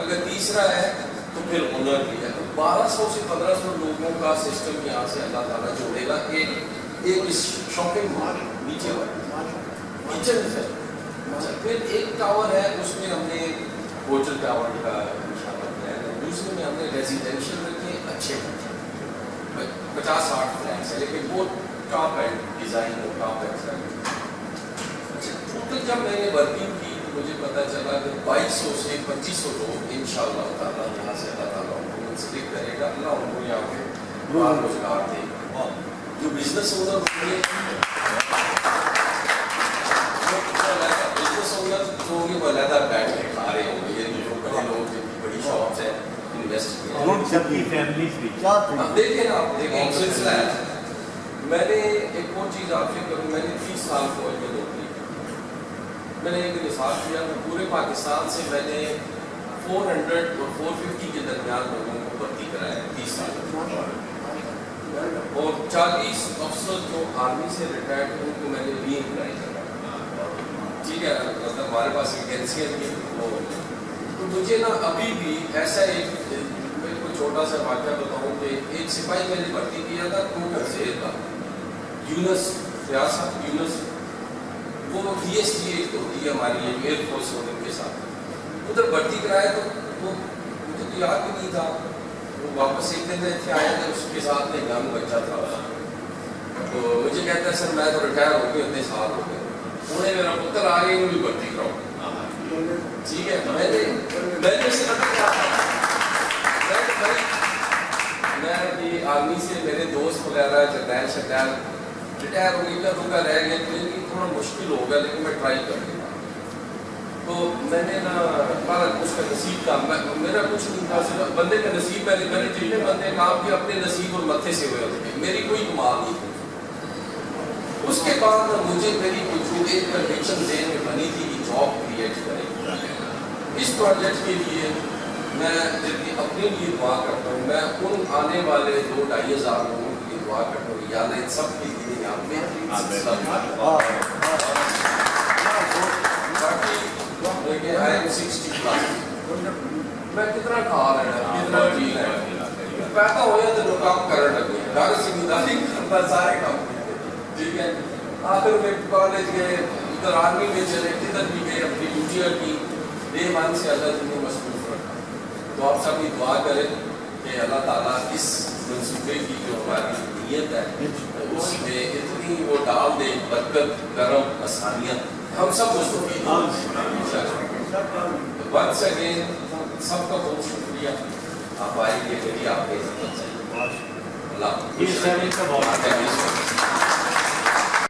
اگر تیسرا ہے تو پھر اونر بھی ہے. 1200 سے 1500 لوگوں کا سسٹم یہاں سے اللہ تعالیٰ جوڑے گا. ایک اس شاپنگ مال نیچے والا کچن ہے. پھر ایک ٹاور ہے اس میں ہم نے ہوٹل ٹاور کا انشاءاللہ پلان ہے. دوسرے میں ہم نے ریزیڈینشیل رکھے اچھے 50-60 فلیٹس ہیں لیکن وہ ٹاپ اینڈ ڈیزائن اور ٹاپ اینڈ. اچھا ٹوٹل جب میں نے ورکنگ کی تو مجھے پتا چلا کہ 2200 سے 2500 لوگ انشاءاللہ تعالیٰ یہاں سے اللہ تعالیٰ ان کو منسلک کرے گا. اللہ ان کو یہاں پہ روزگار دے گا. جو بزنس اونر ہوں گے وہ علیحدہ بیٹھ کے کھا رہے ہوں گے. جو بڑے لوگ جن کی بڑی شاپس ہیں انویسٹ دیکھیں نا آپ دیکھیں سلسلہ ہے. میں نے ایک اور چیز آپ سے کروں. میں نے 30 سال فوج میں نوکری کی. میں نے ایک مثال دیا کہ پورے پاکستان سے میں نے 400 اور 450 کے درمیان لوگوں کو بھرتی کرایا 30 سال اور 40 افسر جو آرمی سے ریٹائرڈ ہیں ان کو میں نے ری امپلائی کرا. ٹھیک ہے. مطلب ہمارے پاس ویکینسیاں تھیں تو مجھے نا ابھی بھی ایسا ایک بالکل چھوٹا سا واقعہ بتاؤں کہ ایک سپاہی میں نے بھرتی کیا تھا کوکر زیر کا یونس ریاست یونس وہ DSG ایک ہوتی ہے ہماری ایئر فورس ہونے کے ساتھ ادھر بھرتی کرایا تو وہ مجھے تو یاد بھی نہیں تھا. وہ واپس ایک دن اتنے آئے تھے اس کے ساتھ میں یانگ بچہ تھا تو مجھے کہتا ہے سر میں تو ریٹائر ہو گیا اتنے سال ہو گئے. انہیں میرا پتر آ گئی انہوں بھی بھرتی کراؤ. ٹھیک ہے. میں ابھی آرمی سے میرے دوست وغیرہ جرنیل شرنیل ریٹائر ہو گئی کا روکا رہ گیا تو لیکن تھوڑا مشکل ہوگا لیکن میں ٹرائی کر لوں گا. تو میں نے نا اس کا نصیب کا میرا کچھ نہیں تھا، صرف بندے کا نصیب میں نے جتنے بندے کام کیے اپنے نصیب اور متھے سے ہوئے ہوتے ہیں، میری کوئی کمال نہیں تھی۔ اس کے بعد مجھے میری وجود ایک کنڈیشن ذہن میں بنی تھی کہ جاب کریٹ کریں۔ اس پروجیکٹ کے لیے میں جب اپنے لیے دعا کرتا ہوں، میں ان آنے والے 2-2.5 ہزار لوگوں کے لیے دعا کرتا ہوں، یا اللہ ان سب کے لیے آپ بہترین باقی I am 60+، میں کتنا کھا رہا ہے، کتنا جی رہا ہے، پیدا ہویا تو جو کام کرنے لگے گھر ذمہ داری کرتا سارے کام، ٹھیک ہے۔ آخر میں کالج گئے، ادھر آرمی میں چلے، کدھر بھی گئے، اپنی ڈیوٹیاں کی، ڈے 1 سے اللہ جنہیں مصروف رکھا۔ تو آپ سب یہ دعا کریں کہ اللہ تعالیٰ اس منصوبے کی جو ہماری نیت ہے اس میں اتنی وہ ڈال دے برکت، کرم، آسانیاں، ہم سب مستفید ہوں۔ ونس اگین سب کا بہت شکریہ، آپ آئے گے میری آپ کے عزت سے اللہ